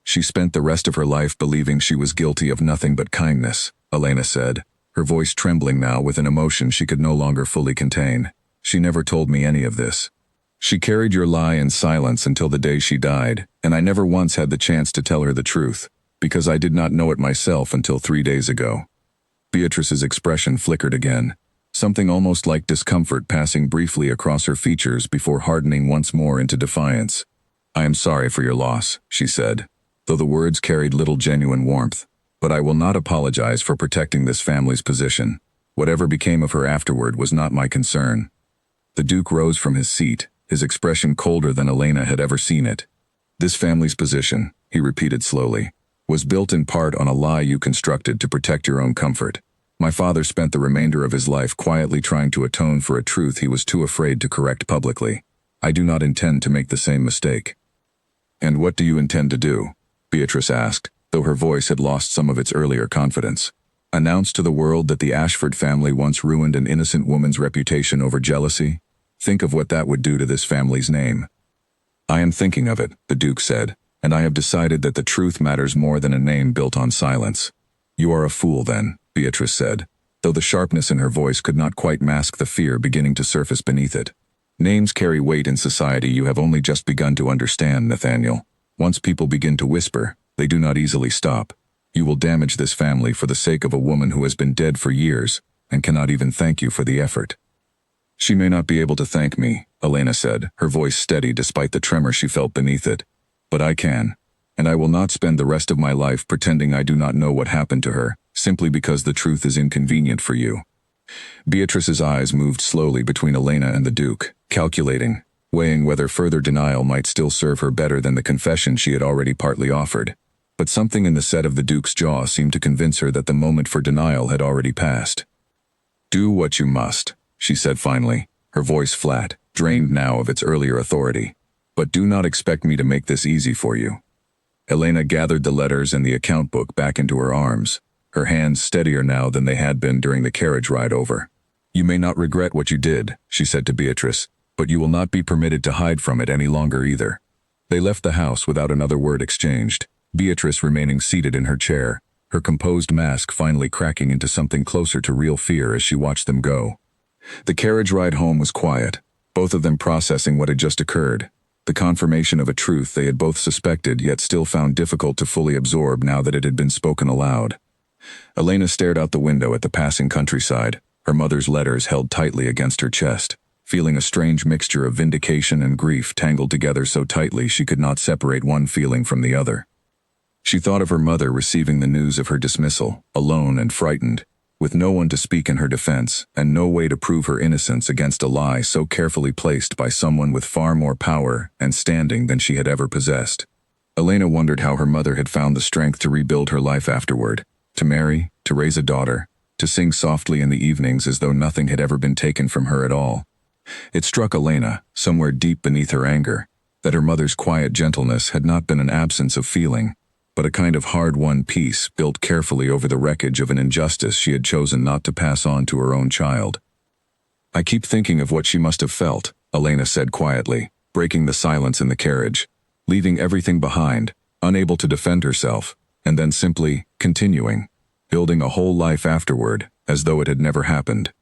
"She spent the rest of her life believing she was guilty of nothing but kindness," Elena said, her voice trembling now with an emotion she could no longer fully contain. "She never told me any of this. She carried your lie in silence until the day she died, and I never once had the chance to tell her the truth, because I did not know it myself until 3 days ago." Beatrice's expression flickered again, something almost like discomfort passing briefly across her features before hardening once more into defiance. "I am sorry for your loss," she said, though the words carried little genuine warmth, "but I will not apologize for protecting this family's position. Whatever became of her afterward was not my concern." The Duke rose from his seat, his expression colder than Elena had ever seen it. "This family's position," he repeated slowly, "was built in part on a lie you constructed to protect your own comfort. My father spent the remainder of his life quietly trying to atone for a truth he was too afraid to correct publicly. I do not intend to make the same mistake." "And what do you intend to do?" Beatrice asked, though her voice had lost some of its earlier confidence. "Announce to the world that the Ashford family once ruined an innocent woman's reputation over jealousy? Think of what that would do to this family's name." "I am thinking of it," the Duke said, "and I have decided that the truth matters more than a name built on silence." "You are a fool, then," Beatrice said, though the sharpness in her voice could not quite mask the fear beginning to surface beneath it. "Names carry weight in society you have only just begun to understand, Nathaniel. Once people begin to whisper, they do not easily stop. You will damage this family for the sake of a woman who has been dead for years and cannot even thank you for the effort." "She may not be able to thank me," Elena said, her voice steady despite the tremor she felt beneath it. "But I can, and I will not spend the rest of my life pretending I do not know what happened to her, simply because the truth is inconvenient for you." Beatrice's eyes moved slowly between Elena and the Duke, calculating, weighing whether further denial might still serve her better than the confession she had already partly offered. But something in the set of the Duke's jaw seemed to convince her that the moment for denial had already passed. "Do what you must," she said finally, her voice flat, drained now of its earlier authority. "But do not expect me to make this easy for you." Elena gathered the letters and the account book back into her arms, her hands steadier now than they had been during the carriage ride over. "You may not regret what you did," she said to Beatrice, "but you will not be permitted to hide from it any longer either." They left the house without another word exchanged, Beatrice remaining seated in her chair, her composed mask finally cracking into something closer to real fear as she watched them go. The carriage ride home was quiet, both of them processing what had just occurred, the confirmation of a truth they had both suspected yet still found difficult to fully absorb now that it had been spoken aloud. Elena stared out the window at the passing countryside, her mother's letters held tightly against her chest, feeling a strange mixture of vindication and grief tangled together so tightly she could not separate one feeling from the other. She thought of her mother receiving the news of her dismissal, alone and frightened, with no one to speak in her defense and no way to prove her innocence against a lie so carefully placed by someone with far more power and standing than she had ever possessed. Elena wondered how her mother had found the strength to rebuild her life afterward, to marry, to raise a daughter, to sing softly in the evenings as though nothing had ever been taken from her at all. It struck Elena, somewhere deep beneath her anger, that her mother's quiet gentleness had not been an absence of feeling, but a kind of hard-won peace built carefully over the wreckage of an injustice she had chosen not to pass on to her own child. "I keep thinking of what she must have felt," Elena said quietly, breaking the silence in the carriage, leaving everything behind, unable to defend herself, and then simply continuing, building a whole life afterward, as though it had never happened.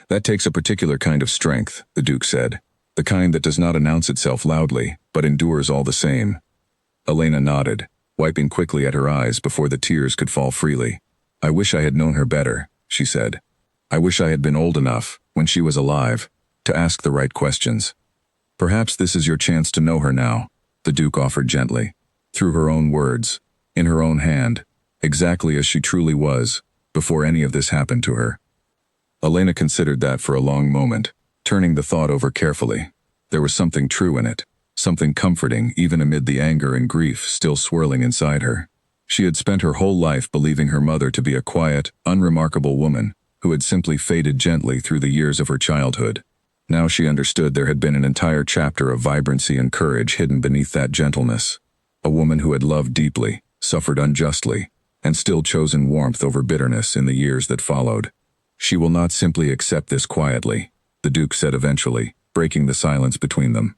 "That takes a particular kind of strength," the Duke said, "the kind that does not announce itself loudly, but endures all the same." Elena nodded, wiping quickly at her eyes before the tears could fall freely. "I wish I had known her better," she said. "I wish I had been old enough, when she was alive, to ask the right questions." "Perhaps this is your chance to know her now," the Duke offered gently, through her own words, in her own hand, exactly as she truly was, before any of this happened to her. Elena considered that for a long moment, turning the thought over carefully. There was something true in it, something comforting even amid the anger and grief still swirling inside her. She had spent her whole life believing her mother to be a quiet, unremarkable woman who had simply faded gently through the years of her childhood. Now she understood there had been an entire chapter of vibrancy and courage hidden beneath that gentleness. A woman who had loved deeply, suffered unjustly, and still chosen warmth over bitterness in the years that followed. "She will not simply accept this quietly," the Duke said eventually, breaking the silence between them.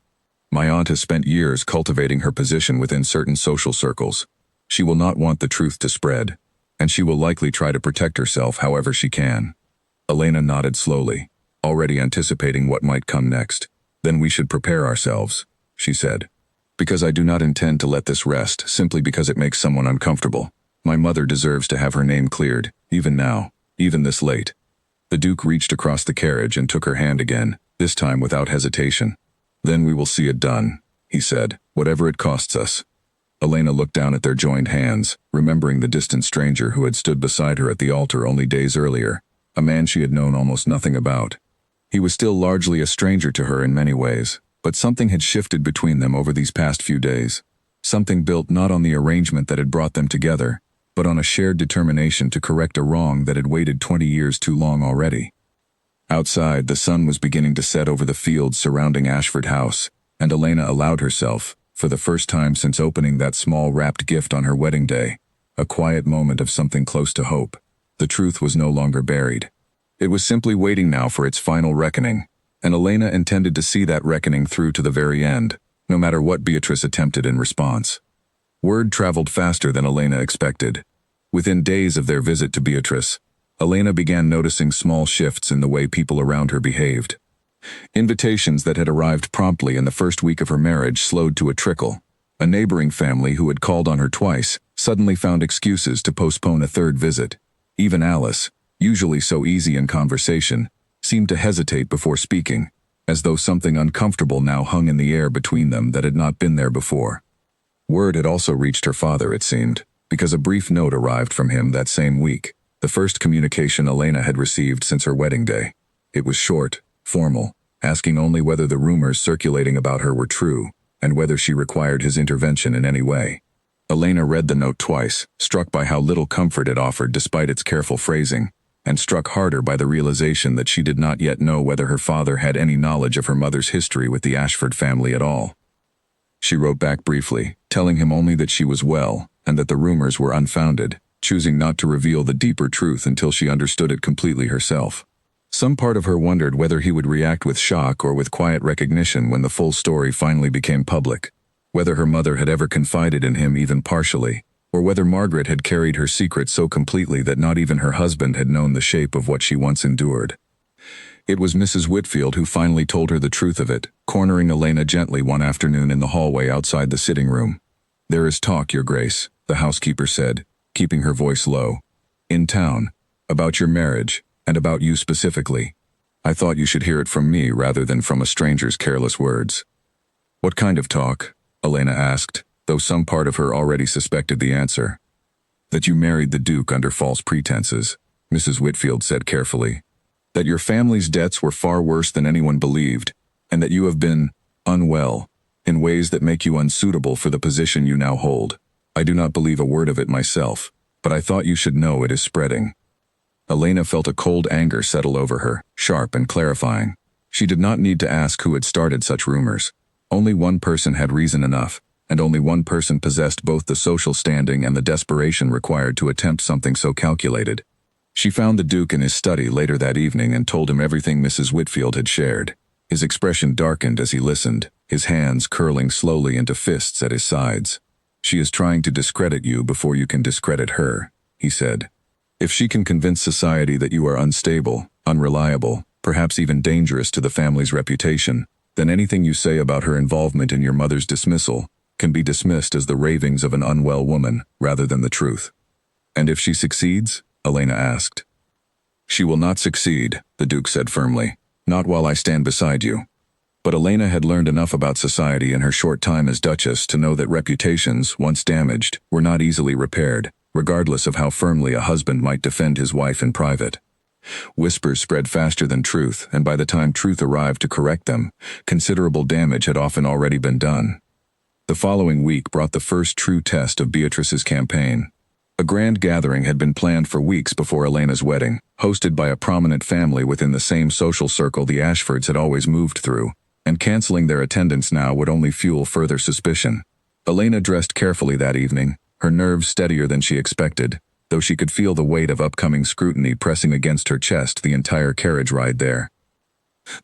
"My aunt has spent years cultivating her position within certain social circles. She will not want the truth to spread, and she will likely try to protect herself however she can." Elena nodded slowly, already anticipating what might come next. "Then we should prepare ourselves," she said. "Because I do not intend to let this rest simply because it makes someone uncomfortable. My mother deserves to have her name cleared, even now, even this late." The Duke reached across the carriage and took her hand again, this time without hesitation. "Then we will see it done," he said, "whatever it costs us." Elena looked down at their joined hands, remembering the distant stranger who had stood beside her at the altar only days earlier, a man she had known almost nothing about. He was still largely a stranger to her in many ways, but something had shifted between them over these past few days. Something built not on the arrangement that had brought them together, but on a shared determination to correct a wrong that had waited 20 years too long already. Outside, the sun was beginning to set over the fields surrounding Ashford House, and Elena allowed herself, for the first time since opening that small wrapped gift on her wedding day, a quiet moment of something close to hope. The truth was no longer buried. It was simply waiting now for its final reckoning, and Elena intended to see that reckoning through to the very end, no matter what Beatrice attempted in response. Word traveled faster than Elena expected. Within days of their visit to Beatrice, Elena began noticing small shifts in the way people around her behaved. Invitations that had arrived promptly in the first week of her marriage slowed to a trickle, A neighboring family who had called on her twice suddenly found excuses to postpone a third visit. Even Alice, usually so easy in conversation, seemed to hesitate before speaking, as though something uncomfortable now hung in the air between them that had not been there before. Word had also reached her father, it seemed, because a brief note arrived from him that same week, the first communication Elena had received since her wedding day. It was short, formal, asking only whether the rumors circulating about her were true, and whether she required his intervention in any way. Elena read the note twice, struck by how little comfort it offered despite its careful phrasing, and struck harder by the realization that she did not yet know whether her father had any knowledge of her mother's history with the Ashford family at all. She wrote back briefly, telling him only that she was well, and that the rumors were unfounded, choosing not to reveal the deeper truth until she understood it completely herself. Some part of her wondered whether he would react with shock or with quiet recognition when the full story finally became public, whether her mother had ever confided in him even partially, or whether Margaret had carried her secret so completely that not even her husband had known the shape of what she once endured. It was Mrs. Whitfield who finally told her the truth of it, cornering Elena gently one afternoon in the hallway outside the sitting room. "There is talk, Your Grace," the housekeeper said, keeping her voice low. "In town, about your marriage, and about you specifically. I thought you should hear it from me rather than from a stranger's careless words." "What kind of talk?" Elena asked, though some part of her already suspected the answer. "That you married the Duke under false pretenses," Mrs. Whitfield said carefully. "That your family's debts were far worse than anyone believed, and that you have been unwell in ways that make you unsuitable for the position you now hold. I do not believe a word of it myself, but I thought you should know it is spreading." Elena felt a cold anger settle over her, sharp and clarifying. She did not need to ask who had started such rumors. Only one person had reason enough, and only one person possessed both the social standing and the desperation required to attempt something so calculated. She found the Duke in his study later that evening and told him everything Mrs. Whitfield had shared. His expression darkened as he listened, his hands curling slowly into fists at his sides. "She is trying to discredit you before you can discredit her," he said. "If she can convince society that you are unstable, unreliable, perhaps even dangerous to the family's reputation, then anything you say about her involvement in your mother's dismissal can be dismissed as the ravings of an unwell woman rather than the truth." "And if she succeeds?" Elena asked. "She will not succeed," the Duke said firmly. "Not while I stand beside you." But Elena had learned enough about society in her short time as Duchess to know that reputations, once damaged, were not easily repaired, regardless of how firmly a husband might defend his wife in private. Whispers spread faster than truth, and by the time truth arrived to correct them, considerable damage had often already been done. The following week brought the first true test of Beatrice's campaign. A grand gathering had been planned for weeks before Elena's wedding, hosted by a prominent family within the same social circle the Ashfords had always moved through, and canceling their attendance now would only fuel further suspicion. Elena dressed carefully that evening, her nerves steadier than she expected, though she could feel the weight of upcoming scrutiny pressing against her chest the entire carriage ride there.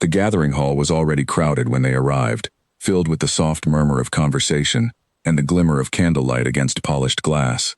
The gathering hall was already crowded when they arrived, filled with the soft murmur of conversation and the glimmer of candlelight against polished glass.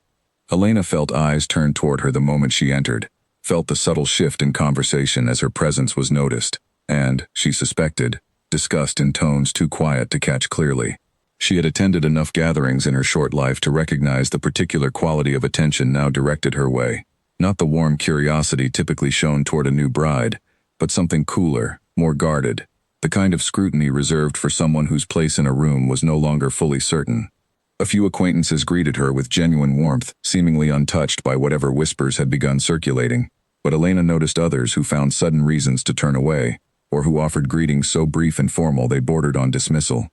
Elena felt eyes turn toward her the moment she entered, felt the subtle shift in conversation as her presence was noticed, and, she suspected, discussed in tones too quiet to catch clearly. She had attended enough gatherings in her short life to recognize the particular quality of attention now directed her way. Not the warm curiosity typically shown toward a new bride, but something cooler, more guarded, the kind of scrutiny reserved for someone whose place in a room was no longer fully certain. A few acquaintances greeted her with genuine warmth, seemingly untouched by whatever whispers had begun circulating, but Elena noticed others who found sudden reasons to turn away, or who offered greetings so brief and formal they bordered on dismissal.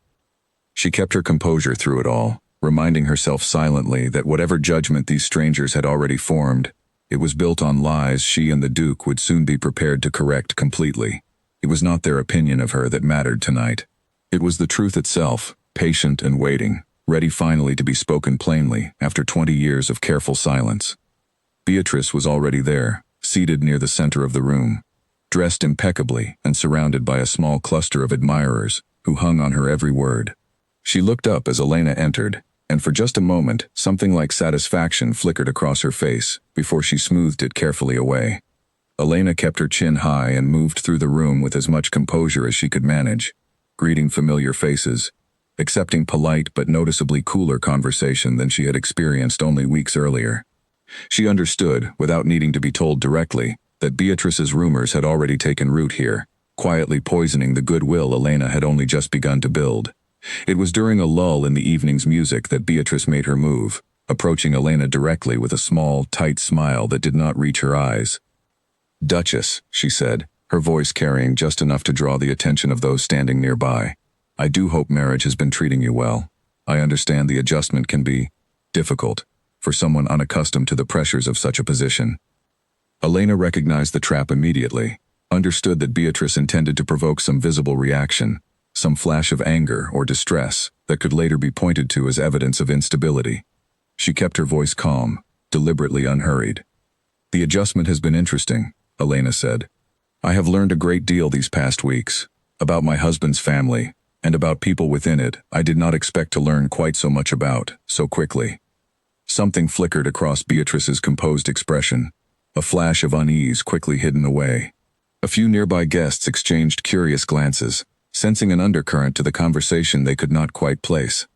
She kept her composure through it all, reminding herself silently that whatever judgment these strangers had already formed, it was built on lies she and the Duke would soon be prepared to correct completely. It was not their opinion of her that mattered tonight. It was the truth itself, patient and waiting, ready finally to be spoken plainly after 20 years of careful silence. Beatrice was already there, seated near the center of the room, dressed impeccably and surrounded by a small cluster of admirers who hung on her every word. She looked up as Elena entered, and for just a moment, something like satisfaction flickered across her face before she smoothed it carefully away. Elena kept her chin high and moved through the room with as much composure as she could manage, greeting familiar faces, accepting polite but noticeably cooler conversation than she had experienced only weeks earlier. She understood, without needing to be told directly, that Beatrice's rumors had already taken root here, quietly poisoning the goodwill Elena had only just begun to build. It was during a lull in the evening's music that Beatrice made her move, approaching Elena directly with a small, tight smile that did not reach her eyes. "Duchess," she said, her voice carrying just enough to draw the attention of those standing nearby. "I do hope marriage has been treating you well. I understand the adjustment can be difficult for someone unaccustomed to the pressures of such a position." Elena recognized the trap immediately, understood that Beatrice intended to provoke some visible reaction, some flash of anger or distress that could later be pointed to as evidence of instability. She kept her voice calm, deliberately unhurried. "The adjustment has been interesting," Elena said. "I have learned a great deal these past weeks, about my husband's family, and about people within it I did not expect to learn quite so much about, so quickly." Something flickered across Beatrice's composed expression, a flash of unease quickly hidden away. A few nearby guests exchanged curious glances, sensing an undercurrent to the conversation they could not quite place.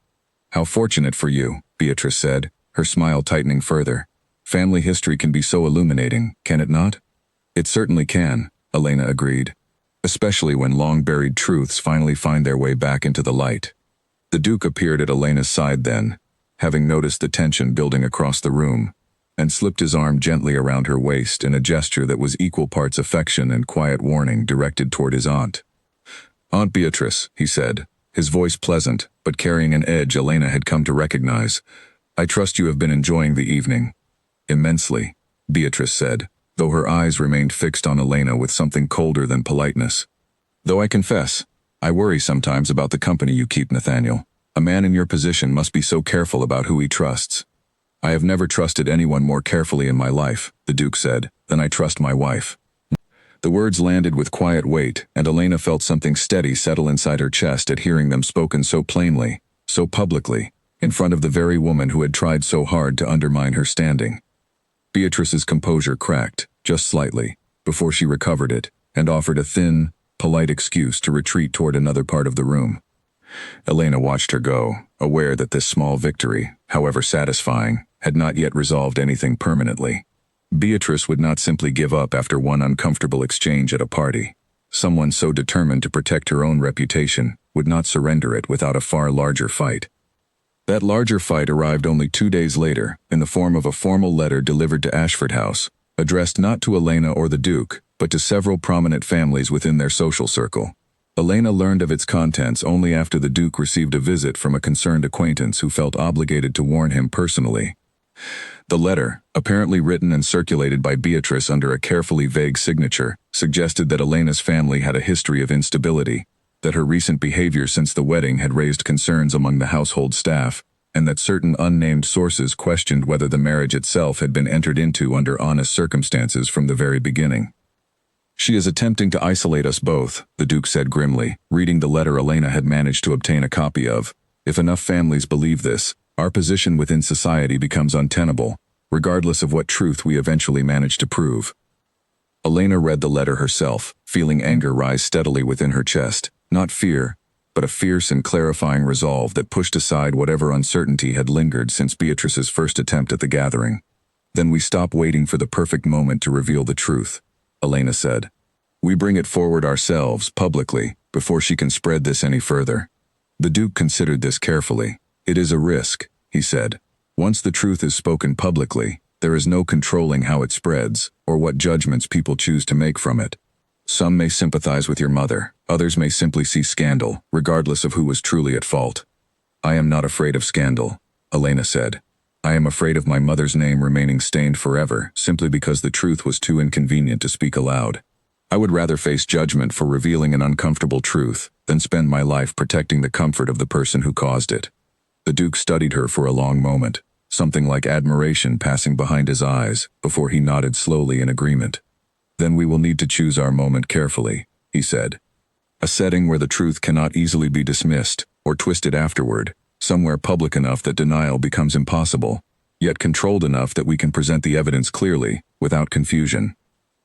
"How fortunate for you," Beatrice said, her smile tightening further. "Family history can be so illuminating, can it not?" "It certainly can," Elena agreed, "especially when long-buried truths finally find their way back into the light." The Duke appeared at Elena's side then, having noticed the tension building across the room, and slipped his arm gently around her waist in a gesture that was equal parts affection and quiet warning directed toward his aunt. "Aunt Beatrice," he said, his voice pleasant, but carrying an edge Elena had come to recognize. "I trust you have been enjoying the evening." "Immensely," Beatrice said, though her eyes remained fixed on Elena with something colder than politeness. "Though I confess, I worry sometimes about the company you keep, Nathaniel. A man in your position must be so careful about who he trusts." "I have never trusted anyone more carefully in my life," the Duke said, "than I trust my wife." The words landed with quiet weight, and Elena felt something steady settle inside her chest at hearing them spoken so plainly, so publicly, in front of the very woman who had tried so hard to undermine her standing. Beatrice's composure cracked, just slightly, before she recovered it, and offered a thin, polite excuse to retreat toward another part of the room. Elena watched her go, aware that this small victory, however satisfying, had not yet resolved anything permanently. Beatrice would not simply give up after one uncomfortable exchange at a party. Someone so determined to protect her own reputation would not surrender it without a far larger fight. That larger fight arrived only 2 days later, in the form of a formal letter delivered to Ashford House, addressed not to Elena or the Duke, but to several prominent families within their social circle. Elena learned of its contents only after the Duke received a visit from a concerned acquaintance who felt obligated to warn him personally. The letter, apparently written and circulated by Beatrice under a carefully vague signature, suggested that Elena's family had a history of instability, that her recent behavior since the wedding had raised concerns among the household staff, and that certain unnamed sources questioned whether the marriage itself had been entered into under honest circumstances from the very beginning. "She is attempting to isolate us both," the Duke said grimly, reading the letter Elena had managed to obtain a copy of. "If enough families believe this, our position within society becomes untenable, regardless of what truth we eventually manage to prove." Elena read the letter herself, feeling anger rise steadily within her chest, not fear, but a fierce and clarifying resolve that pushed aside whatever uncertainty had lingered since Beatrice's first attempt at the gathering. "Then we stop waiting for the perfect moment to reveal the truth," Elena said. "We bring it forward ourselves, publicly, before she can spread this any further." The Duke considered this carefully. "It is a risk," he said. "Once the truth is spoken publicly, there is no controlling how it spreads, or what judgments people choose to make from it. Some may sympathize with your mother, others may simply see scandal, regardless of who was truly at fault." "I am not afraid of scandal," Elena said. "I am afraid of my mother's name remaining stained forever, simply because the truth was too inconvenient to speak aloud. I would rather face judgment for revealing an uncomfortable truth than spend my life protecting the comfort of the person who caused it." The Duke studied her for a long moment, something like admiration passing behind his eyes, before he nodded slowly in agreement. "Then we will need to choose our moment carefully," he said. "A setting where the truth cannot easily be dismissed, or twisted afterward, somewhere public enough that denial becomes impossible, yet controlled enough that we can present the evidence clearly, without confusion."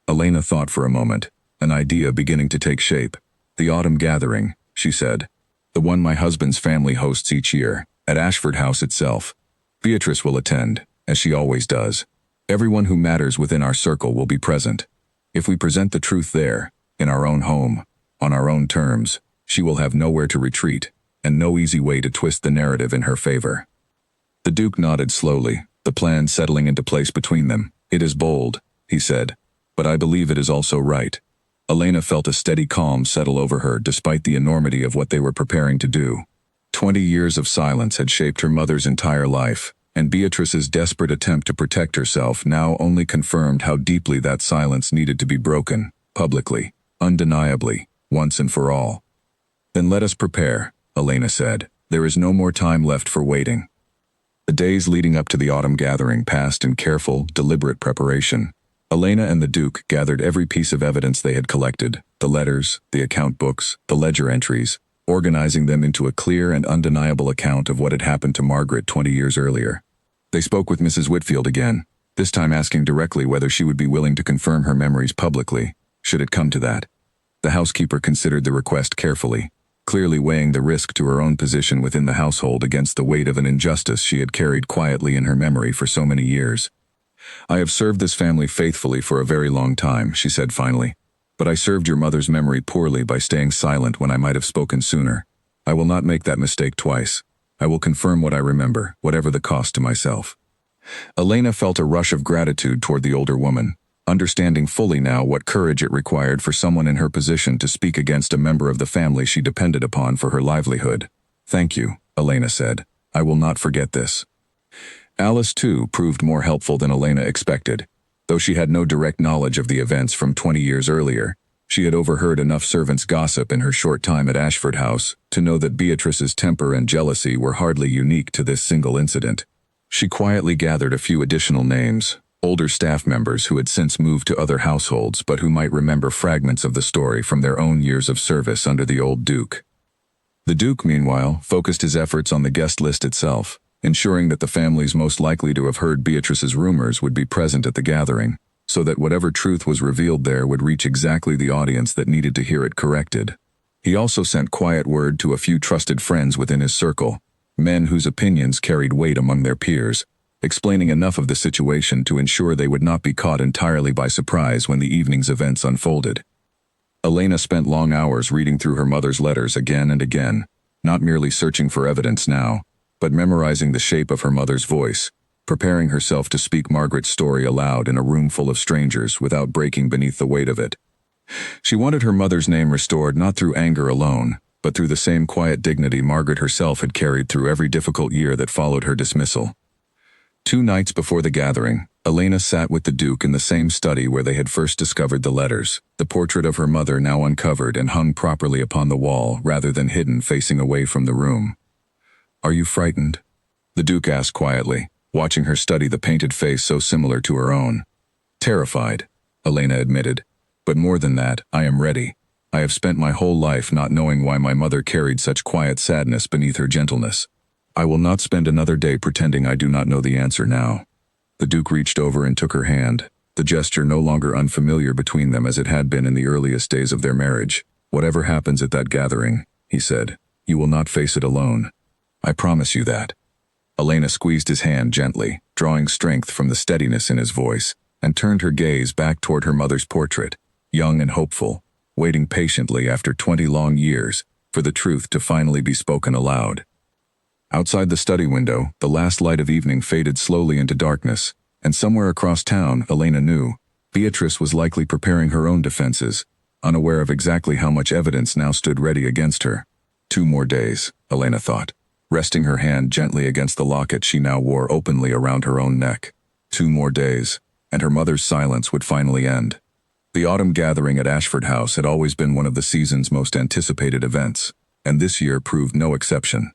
Elena thought for a moment, an idea beginning to take shape. "The autumn gathering," she said. The one my husband's family hosts each year, at Ashford House itself. Beatrice will attend, as she always does. Everyone who matters within our circle will be present. If we present the truth there, in our own home, on our own terms, she will have nowhere to retreat, and no easy way to twist the narrative in her favor." The Duke nodded slowly, the plan settling into place between them. "It is bold," he said, "but I believe it is also right." Elena felt a steady calm settle over her despite the enormity of what they were preparing to do. 20 years of silence had shaped her mother's entire life, and Beatrice's desperate attempt to protect herself now only confirmed how deeply that silence needed to be broken, publicly, undeniably, once and for all. "Then let us prepare," Elena said. "There is no more time left for waiting." The days leading up to the autumn gathering passed in careful, deliberate preparation. Elena and the Duke gathered every piece of evidence they had collected, the letters, the account books, the ledger entries, organizing them into a clear and undeniable account of what had happened to Margaret 20 years earlier. They spoke with Mrs. Whitfield again, this time asking directly whether she would be willing to confirm her memories publicly, should it come to that. The housekeeper considered the request carefully, clearly weighing the risk to her own position within the household against the weight of an injustice she had carried quietly in her memory for so many years. "I have served this family faithfully for a very long time," she said finally, "but I served your mother's memory poorly by staying silent when I might have spoken sooner. I will not make that mistake twice. I will confirm what I remember, whatever the cost to myself." Elena felt a rush of gratitude toward the older woman, understanding fully now what courage it required for someone in her position to speak against a member of the family she depended upon for her livelihood. "Thank you," Elena said. "I will not forget this." Alice, too, proved more helpful than Elena expected. Though she had no direct knowledge of the events from 20 years earlier, she had overheard enough servants' gossip in her short time at Ashford House to know that Beatrice's temper and jealousy were hardly unique to this single incident. She quietly gathered a few additional names, older staff members who had since moved to other households but who might remember fragments of the story from their own years of service under the old Duke. The Duke, meanwhile, focused his efforts on the guest list itself, ensuring that the families most likely to have heard Beatrice's rumors would be present at the gathering, so that whatever truth was revealed there would reach exactly the audience that needed to hear it corrected. He also sent quiet word to a few trusted friends within his circle, men whose opinions carried weight among their peers, explaining enough of the situation to ensure they would not be caught entirely by surprise when the evening's events unfolded. Elena spent long hours reading through her mother's letters again and again, not merely searching for evidence now, but memorizing the shape of her mother's voice, preparing herself to speak Margaret's story aloud in a room full of strangers without breaking beneath the weight of it. She wanted her mother's name restored not through anger alone, but through the same quiet dignity Margaret herself had carried through every difficult year that followed her dismissal. 2 nights before the gathering, Elena sat with the Duke in the same study where they had first discovered the letters, the portrait of her mother now uncovered and hung properly upon the wall rather than hidden facing away from the room. "Are you frightened?" the Duke asked quietly, watching her study the painted face so similar to her own. "Terrified," Elena admitted. "But more than that, I am ready. I have spent my whole life not knowing why my mother carried such quiet sadness beneath her gentleness. I will not spend another day pretending I do not know the answer now." The Duke reached over and took her hand, the gesture no longer unfamiliar between them as it had been in the earliest days of their marriage. "Whatever happens at that gathering," he said, "you will not face it alone. I promise you that." Elena squeezed his hand gently, drawing strength from the steadiness in his voice, and turned her gaze back toward her mother's portrait, young and hopeful, waiting patiently after 20 long years for the truth to finally be spoken aloud. Outside the study window, the last light of evening faded slowly into darkness, and somewhere across town, Elena knew, Beatrice was likely preparing her own defenses, unaware of exactly how much evidence now stood ready against her. 2 more days, Elena thought, resting her hand gently against the locket she now wore openly around her own neck. 2 more days, and her mother's silence would finally end. The autumn gathering at Ashford House had always been one of the season's most anticipated events, and this year proved no exception.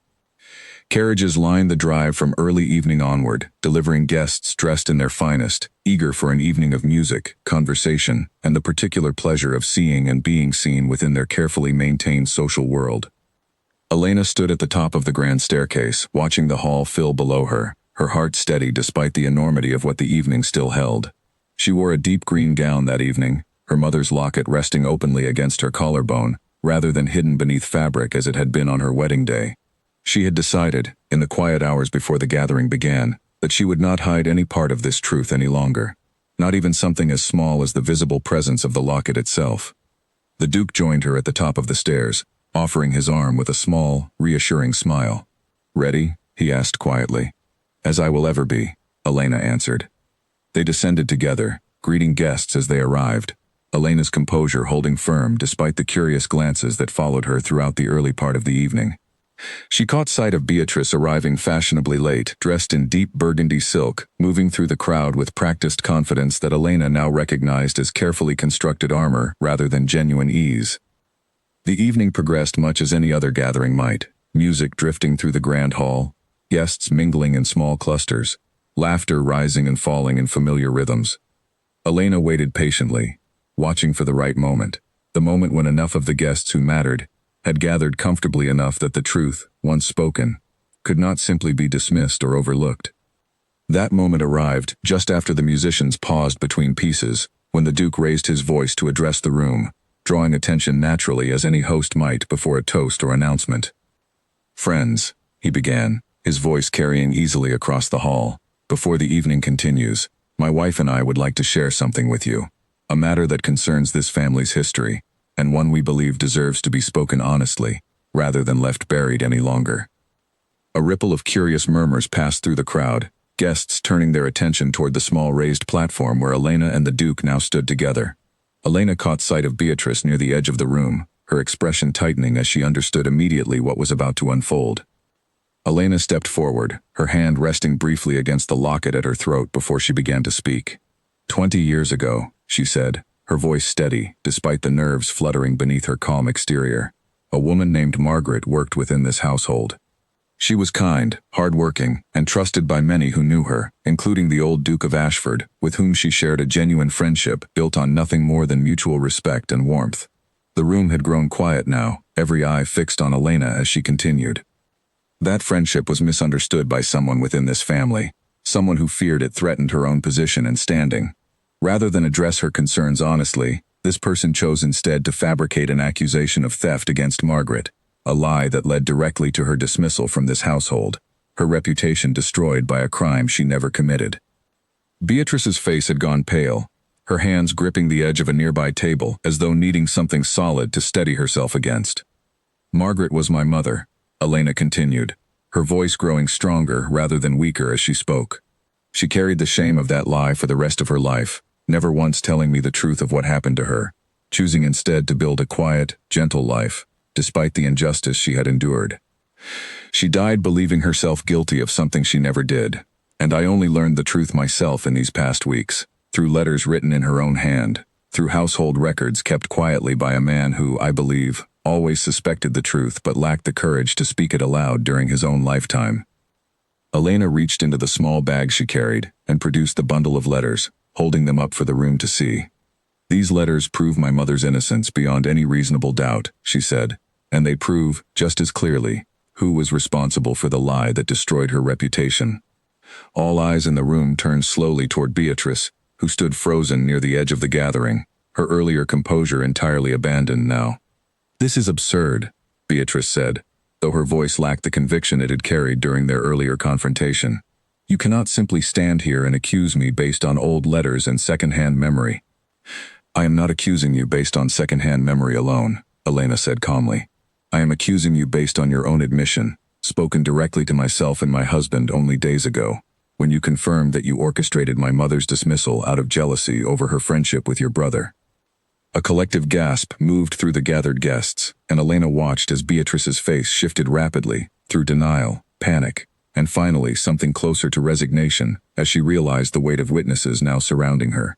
Carriages lined the drive from early evening onward, delivering guests dressed in their finest, eager for an evening of music, conversation, and the particular pleasure of seeing and being seen within their carefully maintained social world. Elena stood at the top of the grand staircase, watching the hall fill below her heart steady despite the enormity of what the evening still held. She wore a deep green gown that evening, her mother's locket resting openly against her collarbone, rather than hidden beneath fabric as it had been on her wedding day. She had decided, in the quiet hours before the gathering began, that she would not hide any part of this truth any longer, not even something as small as the visible presence of the locket itself. The Duke joined her at the top of the stairs, offering his arm with a small, reassuring smile. "Ready?" he asked quietly. "As I will ever be," Elena answered. They descended together, greeting guests as they arrived, Elena's composure holding firm despite the curious glances that followed her throughout the early part of the evening. She caught sight of Beatrice arriving fashionably late, dressed in deep burgundy silk, moving through the crowd with practiced confidence that Elena now recognized as carefully constructed armor rather than genuine ease. The evening progressed much as any other gathering might, music drifting through the grand hall, guests mingling in small clusters, laughter rising and falling in familiar rhythms. Elena waited patiently, watching for the right moment, the moment when enough of the guests who mattered had gathered comfortably enough that the truth, once spoken, could not simply be dismissed or overlooked. That moment arrived just after the musicians paused between pieces, when the Duke raised his voice to address the room, drawing attention naturally as any host might before a toast or announcement. "Friends," he began, his voice carrying easily across the hall, "before the evening continues, my wife and I would like to share something with you, a matter that concerns this family's history, and one we believe deserves to be spoken honestly, rather than left buried any longer." A ripple of curious murmurs passed through the crowd, guests turning their attention toward the small raised platform where Elena and the Duke now stood together. Elena caught sight of Beatrice near the edge of the room, her expression tightening as she understood immediately what was about to unfold. Elena stepped forward, her hand resting briefly against the locket at her throat before she began to speak. 20 years ago, she said, her voice steady, despite the nerves fluttering beneath her calm exterior, a woman named Margaret worked within this household. She was kind, hard-working, and trusted by many who knew her, including the old Duke of Ashford, with whom she shared a genuine friendship built on nothing more than mutual respect and warmth. The room had grown quiet now, every eye fixed on Elena as she continued. That friendship was misunderstood by someone within this family, someone who feared it threatened her own position and standing. Rather than address her concerns honestly, this person chose instead to fabricate an accusation of theft against Margaret, a lie that led directly to her dismissal from this household, her reputation destroyed by a crime she never committed. Beatrice's face had gone pale, her hands gripping the edge of a nearby table as though needing something solid to steady herself against. "Margaret was my mother," Elena continued, her voice growing stronger rather than weaker as she spoke. "She carried the shame of that lie for the rest of her life, never once telling me the truth of what happened to her, choosing instead to build a quiet, gentle life, despite the injustice she had endured. She died believing herself guilty of something she never did, and I only learned the truth myself in these past weeks, through letters written in her own hand, through household records kept quietly by a man who, I believe, always suspected the truth but lacked the courage to speak it aloud during his own lifetime." Elena reached into the small bag she carried and produced the bundle of letters, holding them up for the room to see. "These letters prove my mother's innocence beyond any reasonable doubt," she said, "and they prove, just as clearly, who was responsible for the lie that destroyed her reputation." All eyes in the room turned slowly toward Beatrice, who stood frozen near the edge of the gathering, her earlier composure entirely abandoned now. "This is absurd," Beatrice said, though her voice lacked the conviction it had carried during their earlier confrontation. "You cannot simply stand here and accuse me based on old letters and second-hand memory." "I am not accusing you based on second-hand memory alone," Elena said calmly. "I am accusing you based on your own admission, spoken directly to myself and my husband only days ago, when you confirmed that you orchestrated my mother's dismissal out of jealousy over her friendship with your brother." A collective gasp moved through the gathered guests, and Elena watched as Beatrice's face shifted rapidly, through denial, panic, and finally something closer to resignation, as she realized the weight of witnesses now surrounding her.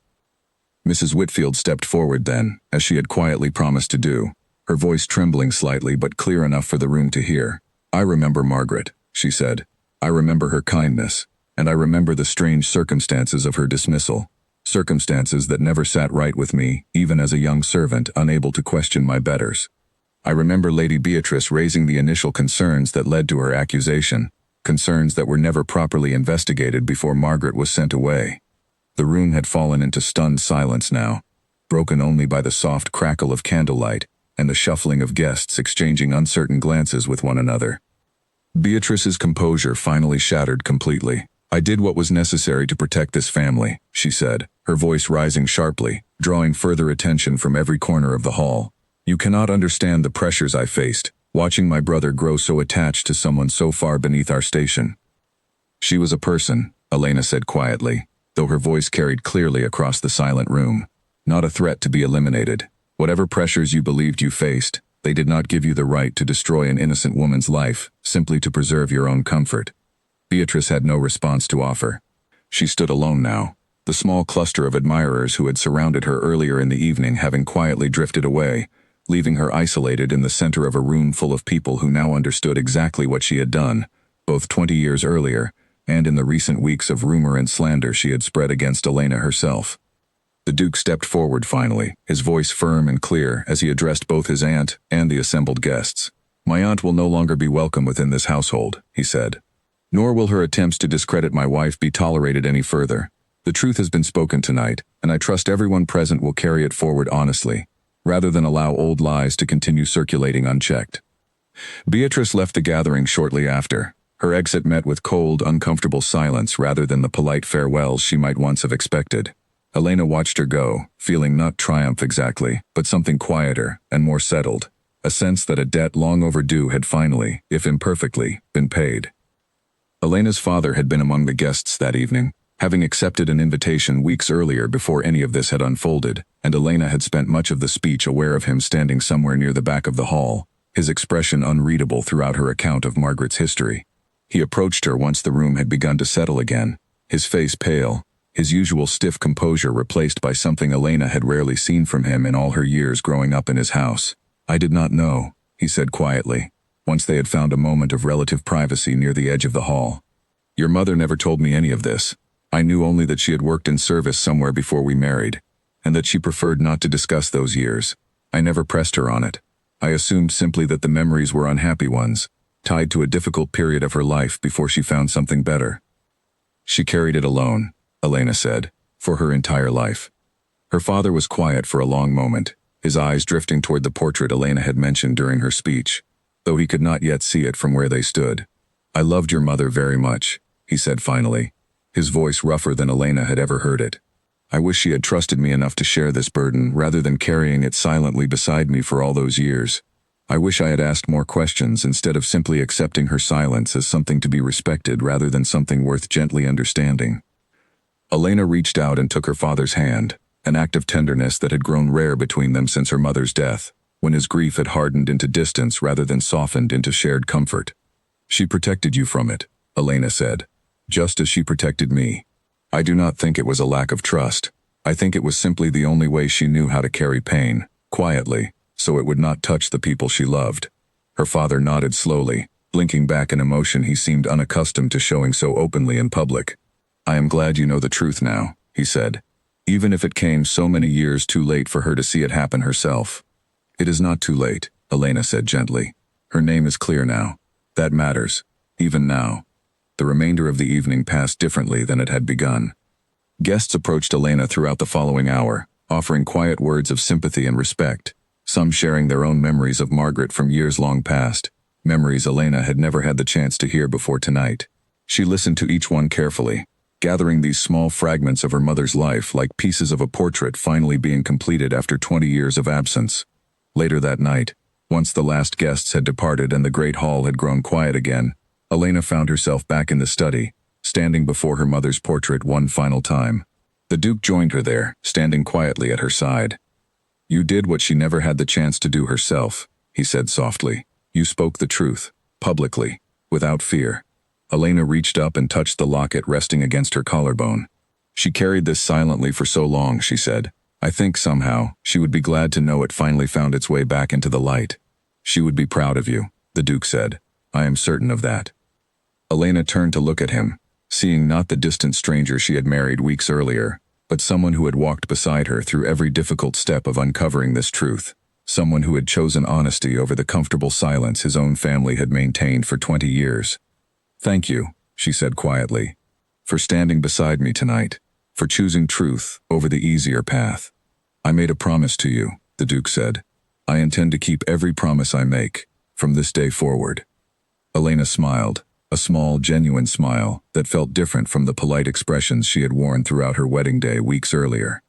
Mrs. Whitfield stepped forward then, as she had quietly promised to do, her voice trembling slightly but clear enough for the room to hear. "I remember Margaret," she said. "I remember her kindness, and I remember the strange circumstances of her dismissal. Circumstances that never sat right with me, even as a young servant unable to question my betters. I remember Lady Beatrice raising the initial concerns that led to her accusation, concerns that were never properly investigated before Margaret was sent away." The room had fallen into stunned silence now, broken only by the soft crackle of candlelight, and the shuffling of guests exchanging uncertain glances with one another. Beatrice's composure finally shattered completely. "I did what was necessary to protect this family," she said, her voice rising sharply, drawing further attention from every corner of the hall. "You cannot understand the pressures I faced, watching my brother grow so attached to someone so far beneath our station." "She was a person," Elena said quietly, though her voice carried clearly across the silent room. "Not a threat to be eliminated. Whatever pressures you believed you faced, they did not give you the right to destroy an innocent woman's life, simply to preserve your own comfort." Beatrice had no response to offer. She stood alone now, the small cluster of admirers who had surrounded her earlier in the evening having quietly drifted away, leaving her isolated in the center of a room full of people who now understood exactly what she had done, both 20 years earlier, and in the recent weeks of rumor and slander she had spread against Elena herself. The Duke stepped forward finally, his voice firm and clear as he addressed both his aunt and the assembled guests. "My aunt will no longer be welcome within this household," he said. "Nor will her attempts to discredit my wife be tolerated any further. The truth has been spoken tonight, and I trust everyone present will carry it forward honestly, rather than allow old lies to continue circulating unchecked." Beatrice left the gathering shortly after. Her exit met with cold, uncomfortable silence rather than the polite farewells she might once have expected. Elena watched her go, feeling not triumph exactly, but something quieter and more settled, a sense that a debt long overdue had finally, if imperfectly, been paid. Elena's father had been among the guests that evening, having accepted an invitation weeks earlier before any of this had unfolded, and Elena had spent much of the speech aware of him standing somewhere near the back of the hall, his expression unreadable throughout her account of Margaret's history. He approached her once the room had begun to settle again, his face pale, his usual stiff composure replaced by something Elena had rarely seen from him in all her years growing up in his house. "I did not know," he said quietly, once they had found a moment of relative privacy near the edge of the hall. "Your mother never told me any of this. I knew only that she had worked in service somewhere before we married, and that she preferred not to discuss those years. I never pressed her on it. I assumed simply that the memories were unhappy ones, tied to a difficult period of her life before she found something better." "She carried it alone," Elena said, "for her entire life." Her father was quiet for a long moment, his eyes drifting toward the portrait Elena had mentioned during her speech, though he could not yet see it from where they stood. "I loved your mother very much," he said finally, his voice rougher than Elena had ever heard it. "I wish she had trusted me enough to share this burden rather than carrying it silently beside me for all those years. I wish I had asked more questions instead of simply accepting her silence as something to be respected rather than something worth gently understanding." Elena reached out and took her father's hand, an act of tenderness that had grown rare between them since her mother's death, when his grief had hardened into distance rather than softened into shared comfort. "She protected you from it," Elena said, "just as she protected me. I do not think it was a lack of trust. I think it was simply the only way she knew how to carry pain, quietly, so it would not touch the people she loved." Her father nodded slowly, blinking back an emotion he seemed unaccustomed to showing so openly in public. "I am glad you know the truth now," he said, "even if it came so many years too late for her to see it happen herself." "It is not too late," Elena said gently. "Her name is clear now. That matters, even now." The remainder of the evening passed differently than it had begun. Guests approached Elena throughout the following hour, offering quiet words of sympathy and respect, some sharing their own memories of Margaret from years long past, memories Elena had never had the chance to hear before tonight. She listened to each one carefully, gathering these small fragments of her mother's life like pieces of a portrait finally being completed after 20 years of absence. Later that night, once the last guests had departed and the great hall had grown quiet again, Elena found herself back in the study, standing before her mother's portrait one final time. The Duke joined her there, standing quietly at her side. "You did what she never had the chance to do herself," he said softly. "You spoke the truth, publicly, without fear." Elena reached up and touched the locket resting against her collarbone. "She carried this silently for so long," she said. "I think somehow she would be glad to know it finally found its way back into the light." "She would be proud of you," the Duke said. "I am certain of that." Elena turned to look at him, seeing not the distant stranger she had married weeks earlier, but someone who had walked beside her through every difficult step of uncovering this truth, someone who had chosen honesty over the comfortable silence his own family had maintained for 20 years. "Thank you," she said quietly, "for standing beside me tonight, for choosing truth over the easier path." "I made a promise to you," the Duke said. I intend to keep every promise I make, from this day forward. Elena smiled, a small, genuine smile that felt different from the polite expressions she had worn throughout her wedding day weeks earlier.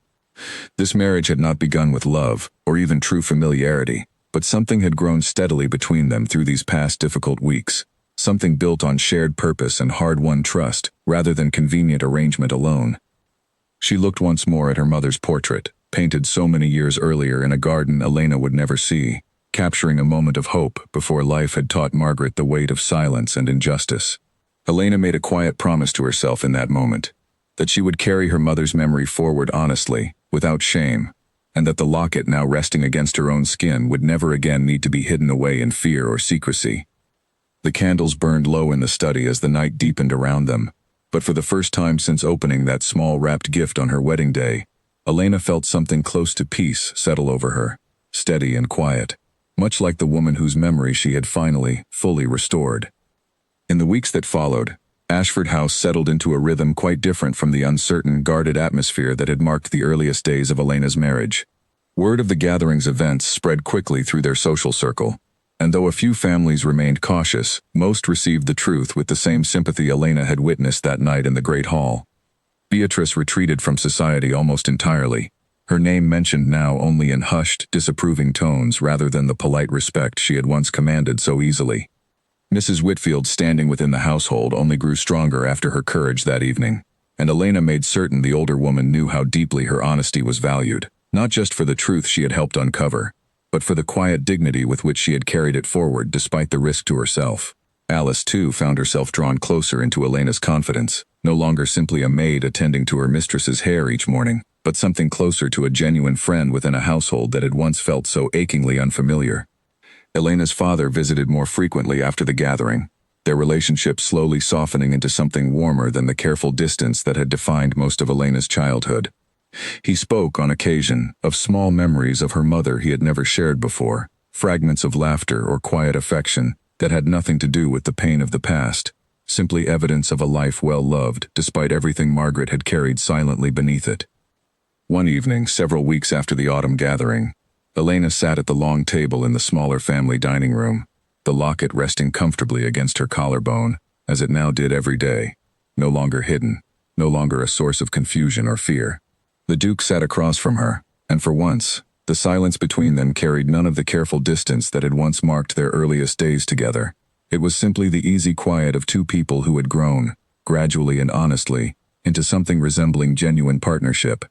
This marriage had not begun with love, or even true familiarity, but something had grown steadily between them through these past difficult weeks, something built on shared purpose and hard-won trust, rather than convenient arrangement alone. She looked once more at her mother's portrait, painted so many years earlier in a garden Elena would never see, capturing a moment of hope before life had taught Margaret the weight of silence and injustice. Elena made a quiet promise to herself in that moment, that she would carry her mother's memory forward honestly, without shame, and that the locket now resting against her own skin would never again need to be hidden away in fear or secrecy. The candles burned low in the study as the night deepened around them, but for the first time since opening that small wrapped gift on her wedding day, Elena felt something close to peace settle over her, steady and quiet, much like the woman whose memory she had finally, fully restored. In the weeks that followed, Ashford House settled into a rhythm quite different from the uncertain, guarded atmosphere that had marked the earliest days of Elena's marriage. Word of the gathering's events spread quickly through their social circle, and though a few families remained cautious, most received the truth with the same sympathy Elena had witnessed that night in the Great Hall. Beatrice retreated from society almost entirely, her name mentioned now only in hushed, disapproving tones rather than the polite respect she had once commanded so easily. Mrs. Whitfield's standing within the household only grew stronger after her courage that evening, and Elena made certain the older woman knew how deeply her honesty was valued, not just for the truth she had helped uncover, but for the quiet dignity with which she had carried it forward despite the risk to herself. Alice, too, found herself drawn closer into Elena's confidence, no longer simply a maid attending to her mistress's hair each morning, but something closer to a genuine friend within a household that had once felt so achingly unfamiliar. Elena's father visited more frequently after the gathering, their relationship slowly softening into something warmer than the careful distance that had defined most of Elena's childhood. He spoke, on occasion, of small memories of her mother he had never shared before, fragments of laughter or quiet affection that had nothing to do with the pain of the past, simply evidence of a life well loved despite everything Margaret had carried silently beneath it. One evening, several weeks after the autumn gathering, Elena sat at the long table in the smaller family dining room, the locket resting comfortably against her collarbone, as it now did every day, no longer hidden, no longer a source of confusion or fear. The Duke sat across from her, and for once, the silence between them carried none of the careful distance that had once marked their earliest days together. It was simply the easy quiet of two people who had grown, gradually and honestly, into something resembling genuine partnership.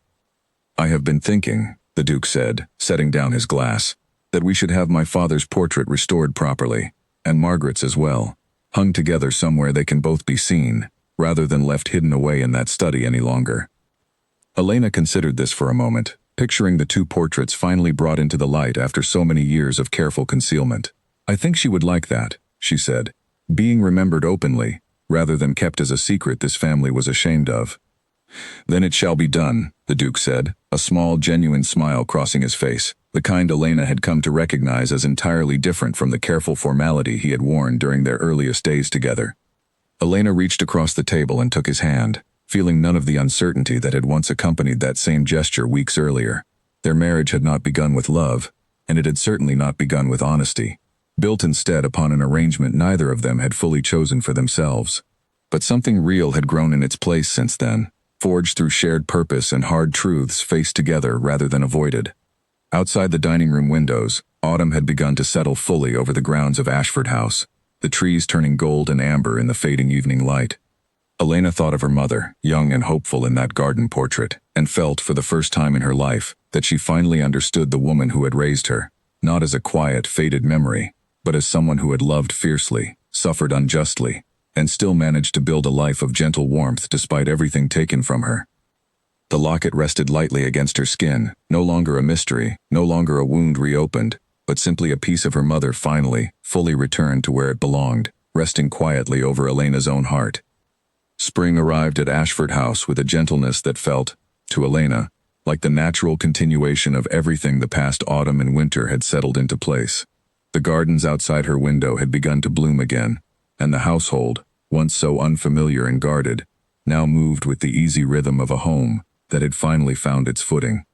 "I have been thinking," the Duke said, setting down his glass, "that we should have my father's portrait restored properly, and Margaret's as well, hung together somewhere they can both be seen, rather than left hidden away in that study any longer." Elena considered this for a moment, picturing the two portraits finally brought into the light after so many years of careful concealment. "I think she would like that," she said, "being remembered openly, rather than kept as a secret this family was ashamed of." "Then it shall be done," the Duke said, a small, genuine smile crossing his face, the kind Elena had come to recognize as entirely different from the careful formality he had worn during their earliest days together. Elena reached across the table and took his hand, feeling none of the uncertainty that had once accompanied that same gesture weeks earlier. Their marriage had not begun with love, and it had certainly not begun with honesty, built instead upon an arrangement neither of them had fully chosen for themselves. But something real had grown in its place since then, forged through shared purpose and hard truths faced together rather than avoided. Outside the dining room windows, autumn had begun to settle fully over the grounds of Ashford House, the trees turning gold and amber in the fading evening light. Elena thought of her mother, young and hopeful in that garden portrait, and felt, for the first time in her life, that she finally understood the woman who had raised her, not as a quiet, faded memory, but as someone who had loved fiercely, suffered unjustly, and still managed to build a life of gentle warmth despite everything taken from her. The locket rested lightly against her skin, no longer a mystery, no longer a wound reopened, but simply a piece of her mother finally, fully returned to where it belonged, resting quietly over Elena's own heart. Spring arrived at Ashford House with a gentleness that felt, to Elena, like the natural continuation of everything the past autumn and winter had settled into place. The gardens outside her window had begun to bloom again, and the household, once so unfamiliar and guarded, now moved with the easy rhythm of a home that had finally found its footing.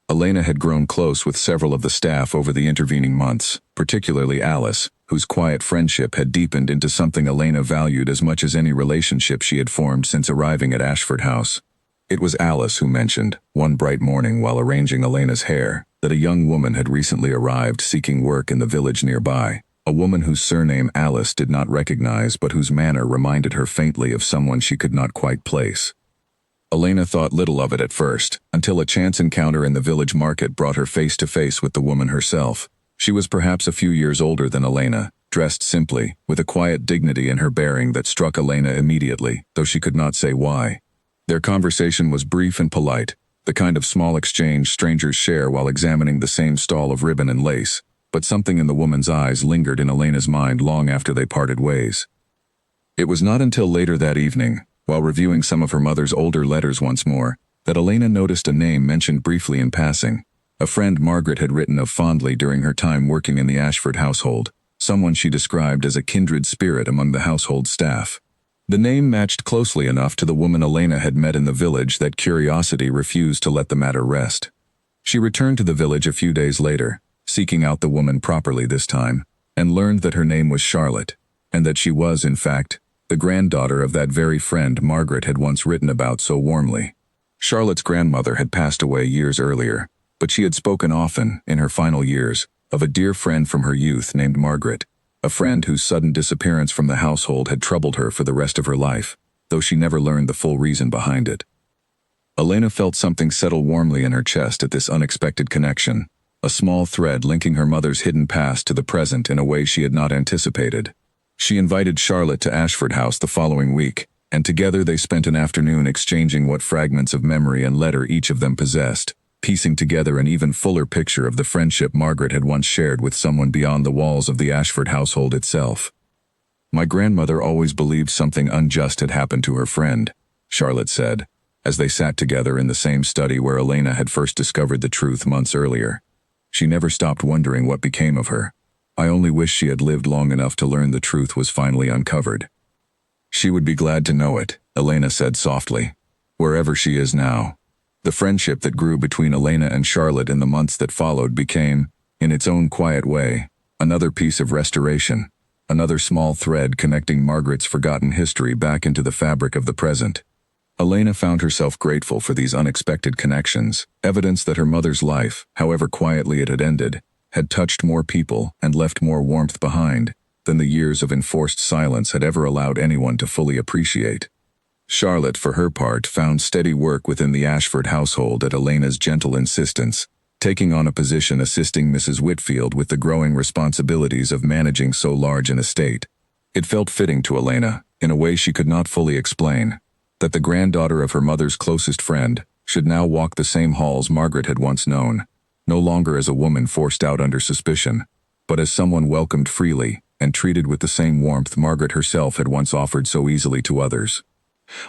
Elena had grown close with several of the staff over the intervening months, particularly Alice, whose quiet friendship had deepened into something Elena valued as much as any relationship she had formed since arriving at Ashford House. It was Alice who mentioned, one bright morning while arranging Elena's hair, that a young woman had recently arrived seeking work in the village nearby, a woman whose surname Alice did not recognize but whose manner reminded her faintly of someone she could not quite place. Elena thought little of it at first, until a chance encounter in the village market brought her face to face with the woman herself. She was perhaps a few years older than Elena, dressed simply, with a quiet dignity in her bearing that struck Elena immediately, though she could not say why. Their conversation was brief and polite, the kind of small exchange strangers share while examining the same stall of ribbon and lace, but something in the woman's eyes lingered in Elena's mind long after they parted ways. It was not until later that evening, while reviewing some of her mother's older letters once more, that Elena noticed a name mentioned briefly in passing. A friend Margaret had written of fondly during her time working in the Ashford household, someone she described as a kindred spirit among the household staff. The name matched closely enough to the woman Elena had met in the village that curiosity refused to let the matter rest. She returned to the village a few days later, seeking out the woman properly this time, and learned that her name was Charlotte, and that she was, in fact, the granddaughter of that very friend Margaret had once written about so warmly. Charlotte's grandmother had passed away years earlier, but she had spoken often, in her final years, of a dear friend from her youth named Margaret, a friend whose sudden disappearance from the household had troubled her for the rest of her life, though she never learned the full reason behind it. Elena felt something settle warmly in her chest at this unexpected connection, a small thread linking her mother's hidden past to the present in a way she had not anticipated. She invited Charlotte to Ashford House the following week, and together they spent an afternoon exchanging what fragments of memory and letter each of them possessed, piecing together an even fuller picture of the friendship Margaret had once shared with someone beyond the walls of the Ashford household itself. "My grandmother always believed something unjust had happened to her friend," Charlotte said, as they sat together in the same study where Elena had first discovered the truth months earlier. "She never stopped wondering what became of her. I only wish she had lived long enough to learn the truth was finally uncovered." "She would be glad to know it," Elena said softly, "wherever she is now." The friendship that grew between Elena and Charlotte in the months that followed became, in its own quiet way, another piece of restoration, another small thread connecting Margaret's forgotten history back into the fabric of the present. Elena found herself grateful for these unexpected connections, evidence that her mother's life, however quietly it had ended, had touched more people and left more warmth behind than the years of enforced silence had ever allowed anyone to fully appreciate. Charlotte, for her part, found steady work within the Ashford household at Elena's gentle insistence, taking on a position assisting Mrs. Whitfield with the growing responsibilities of managing so large an estate. It felt fitting to Elena, in a way she could not fully explain, that the granddaughter of her mother's closest friend should now walk the same halls Margaret had once known, no longer as a woman forced out under suspicion, but as someone welcomed freely and treated with the same warmth Margaret herself had once offered so easily to others.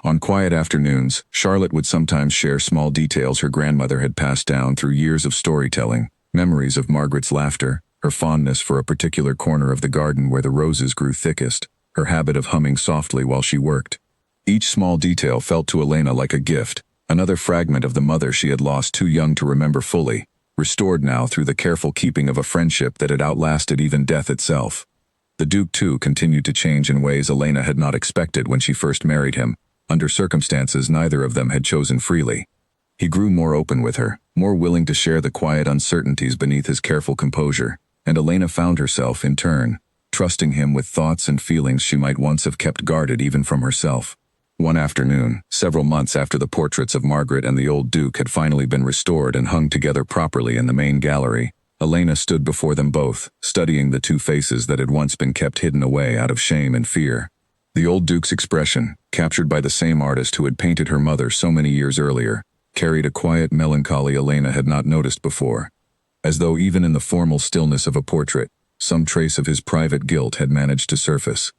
On quiet afternoons, Charlotte would sometimes share small details her grandmother had passed down through years of storytelling, memories of Margaret's laughter, her fondness for a particular corner of the garden where the roses grew thickest, her habit of humming softly while she worked. Each small detail felt to Elena like a gift, another fragment of the mother she had lost too young to remember fully, restored now through the careful keeping of a friendship that had outlasted even death itself. The Duke, too, continued to change in ways Elena had not expected when she first married him, under circumstances neither of them had chosen freely. He grew more open with her, more willing to share the quiet uncertainties beneath his careful composure, and Elena found herself, in turn, trusting him with thoughts and feelings she might once have kept guarded even from herself. One afternoon, several months after the portraits of Margaret and the old Duke had finally been restored and hung together properly in the main gallery, Elena stood before them both, studying the two faces that had once been kept hidden away out of shame and fear. The old Duke's expression, captured by the same artist who had painted her mother so many years earlier, carried a quiet melancholy Elena had not noticed before, as though even in the formal stillness of a portrait, some trace of his private guilt had managed to surface.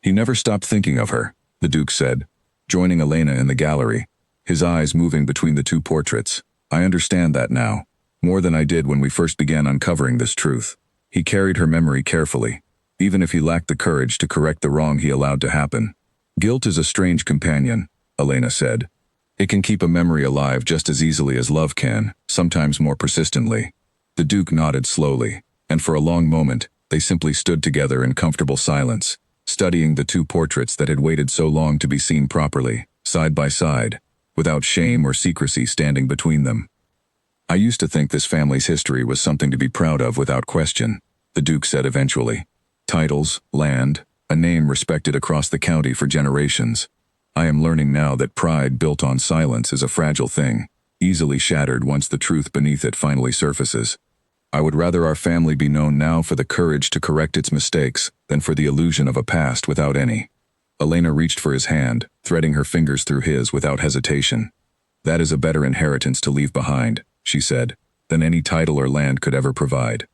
"He never stopped thinking of her," the Duke said, joining Elena in the gallery, his eyes moving between the two portraits. "I understand that now, more than I did when we first began uncovering this truth. He carried her memory carefully, even if he lacked the courage to correct the wrong he allowed to happen." "Guilt is a strange companion," Elena said. It can keep a memory alive just as easily as love can, sometimes more persistently. The Duke nodded slowly, and for a long moment, they simply stood together in comfortable silence, studying the two portraits that had waited so long to be seen properly, side by side, without shame or secrecy standing between them. "I used to think this family's history was something to be proud of without question," the Duke said eventually. "Titles, land, a name respected across the county for generations. I am learning now that pride built on silence is a fragile thing, easily shattered once the truth beneath it finally surfaces. I would rather our family be known now for the courage to correct its mistakes than for the illusion of a past without any." Elena reached for his hand, threading her fingers through his without hesitation. "That is a better inheritance to leave behind," she said, "than any title or land could ever provide."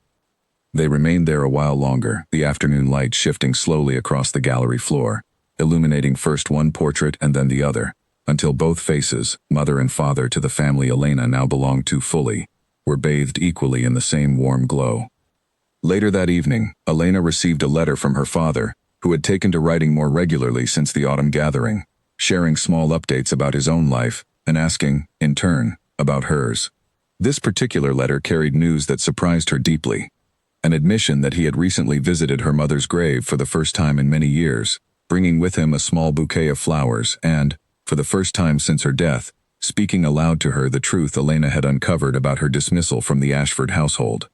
They remained there a while longer, the afternoon light shifting slowly across the gallery floor, illuminating first one portrait and then the other, until both faces, mother and father to the family Elena now belonged to fully, were bathed equally in the same warm glow. Later that evening, Elena received a letter from her father, who had taken to writing more regularly since the autumn gathering, sharing small updates about his own life, and asking, in turn, about hers. This particular letter carried news that surprised her deeply. An admission that he had recently visited her mother's grave for the first time in many years, bringing with him a small bouquet of flowers and, for the first time since her death, speaking aloud to her the truth Elena had uncovered about her dismissal from the Ashford household.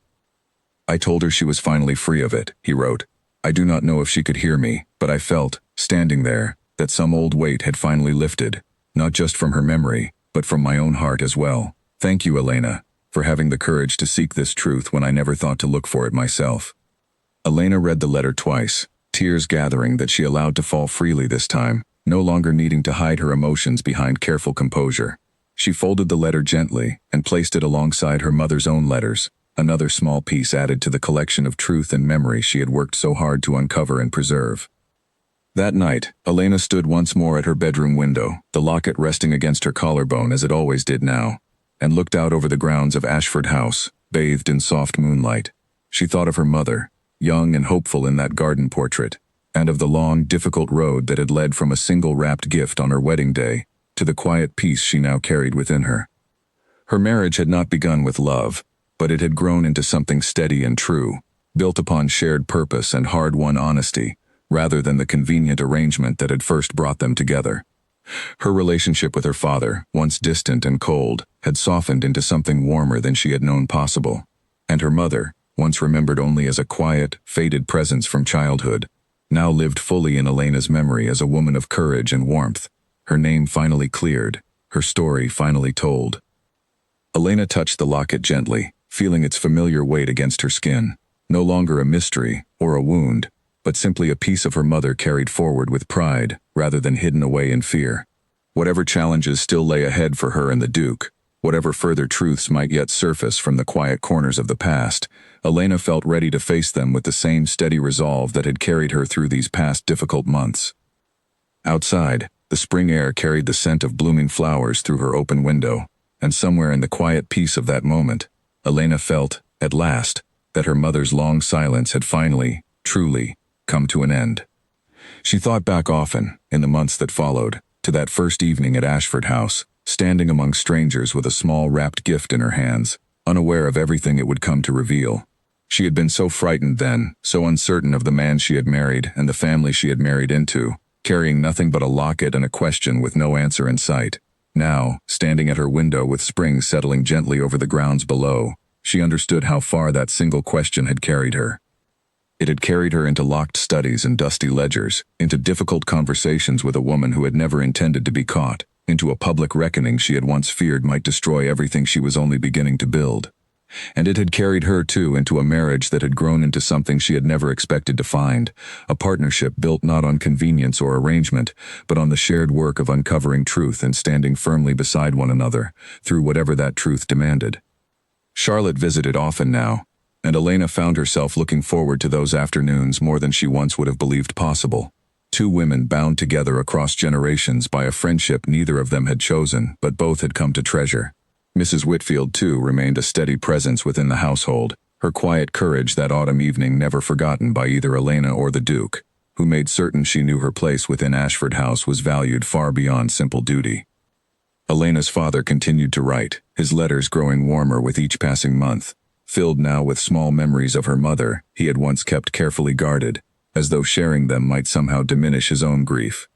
"I told her she was finally free of it," he wrote. "I do not know if she could hear me, but I felt, standing there, that some old weight had finally lifted, not just from her memory, but from my own heart as well. Thank you, Elena, for having the courage to seek this truth when I never thought to look for it myself." Elena read the letter twice, tears gathering that she allowed to fall freely this time, no longer needing to hide her emotions behind careful composure. She folded the letter gently and placed it alongside her mother's own letters, another small piece added to the collection of truth and memory she had worked so hard to uncover and preserve. That night, Elena stood once more at her bedroom window, the locket resting against her collarbone as it always did now, and looked out over the grounds of Ashford House, bathed in soft moonlight. She thought of her mother, young and hopeful in that garden portrait, and of the long, difficult road that had led from a single wrapped gift on her wedding day to the quiet peace she now carried within her. Her marriage had not begun with love, but it had grown into something steady and true, built upon shared purpose and hard-won honesty, rather than the convenient arrangement that had first brought them together. Her relationship with her father, once distant and cold, had softened into something warmer than she had known possible, and her mother, once remembered only as a quiet, faded presence from childhood, now lived fully in Elena's memory as a woman of courage and warmth, her name finally cleared, her story finally told. Elena touched the locket gently, feeling its familiar weight against her skin, no longer a mystery or a wound, but simply a piece of her mother carried forward with pride rather than hidden away in fear. Whatever challenges still lay ahead for her and the Duke, whatever further truths might yet surface from the quiet corners of the past, Elena felt ready to face them with the same steady resolve that had carried her through these past difficult months. Outside, the spring air carried the scent of blooming flowers through her open window, and somewhere in the quiet peace of that moment, Elena felt, at last, that her mother's long silence had finally, truly, come to an end. She thought back often, in the months that followed, to that first evening at Ashford House, standing among strangers with a small wrapped gift in her hands, unaware of everything it would come to reveal. She had been so frightened then, so uncertain of the man she had married and the family she had married into, carrying nothing but a locket and a question with no answer in sight. Now, standing at her window with spring settling gently over the grounds below, she understood how far that single question had carried her. It had carried her into locked studies and dusty ledgers, into difficult conversations with a woman who had never intended to be caught, into a public reckoning she had once feared might destroy everything she was only beginning to build. And it had carried her, too, into a marriage that had grown into something she had never expected to find, a partnership built not on convenience or arrangement, but on the shared work of uncovering truth and standing firmly beside one another, through whatever that truth demanded. Charlotte visited often now, and Elena found herself looking forward to those afternoons more than she once would have believed possible. Two women bound together across generations by a friendship neither of them had chosen, but both had come to treasure. Mrs. Whitfield, too, remained a steady presence within the household, her quiet courage that autumn evening never forgotten by either Elena or the Duke, who made certain she knew her place within Ashford House was valued far beyond simple duty. Elena's father continued to write, his letters growing warmer with each passing month, filled now with small memories of her mother he had once kept carefully guarded, as though sharing them might somehow diminish his own grief.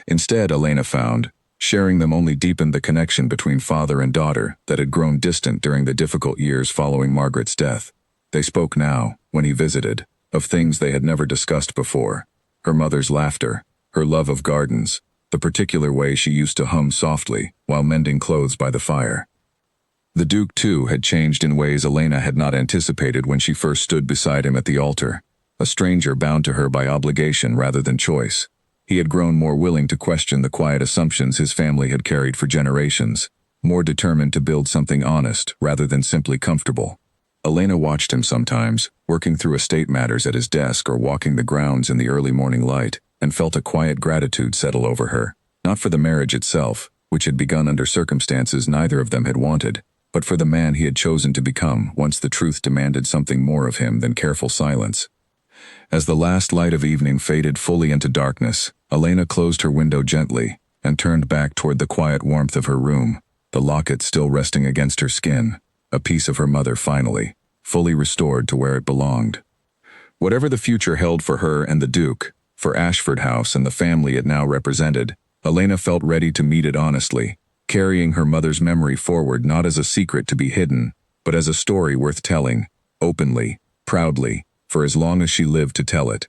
Instead, Elena found, sharing them only deepened the connection between father and daughter that had grown distant during the difficult years following Margaret's death. They spoke now, when he visited, of things they had never discussed before: her mother's laughter, her love of gardens, the particular way she used to hum softly while mending clothes by the fire. The Duke, too, had changed in ways Elena had not anticipated when she first stood beside him at the altar, a stranger bound to her by obligation rather than choice. He had grown more willing to question the quiet assumptions his family had carried for generations, more determined to build something honest rather than simply comfortable. Elena watched him sometimes, working through estate matters at his desk or walking the grounds in the early morning light, and felt a quiet gratitude settle over her, not for the marriage itself, which had begun under circumstances neither of them had wanted, but for the man he had chosen to become once the truth demanded something more of him than careful silence. As the last light of evening faded fully into darkness, Elena closed her window gently and turned back toward the quiet warmth of her room, the locket still resting against her skin, a piece of her mother finally, fully restored to where it belonged. Whatever the future held for her and the Duke, for Ashford House and the family it now represented, Elena felt ready to meet it honestly, carrying her mother's memory forward not as a secret to be hidden, but as a story worth telling, openly, proudly, for as long as she lived to tell it.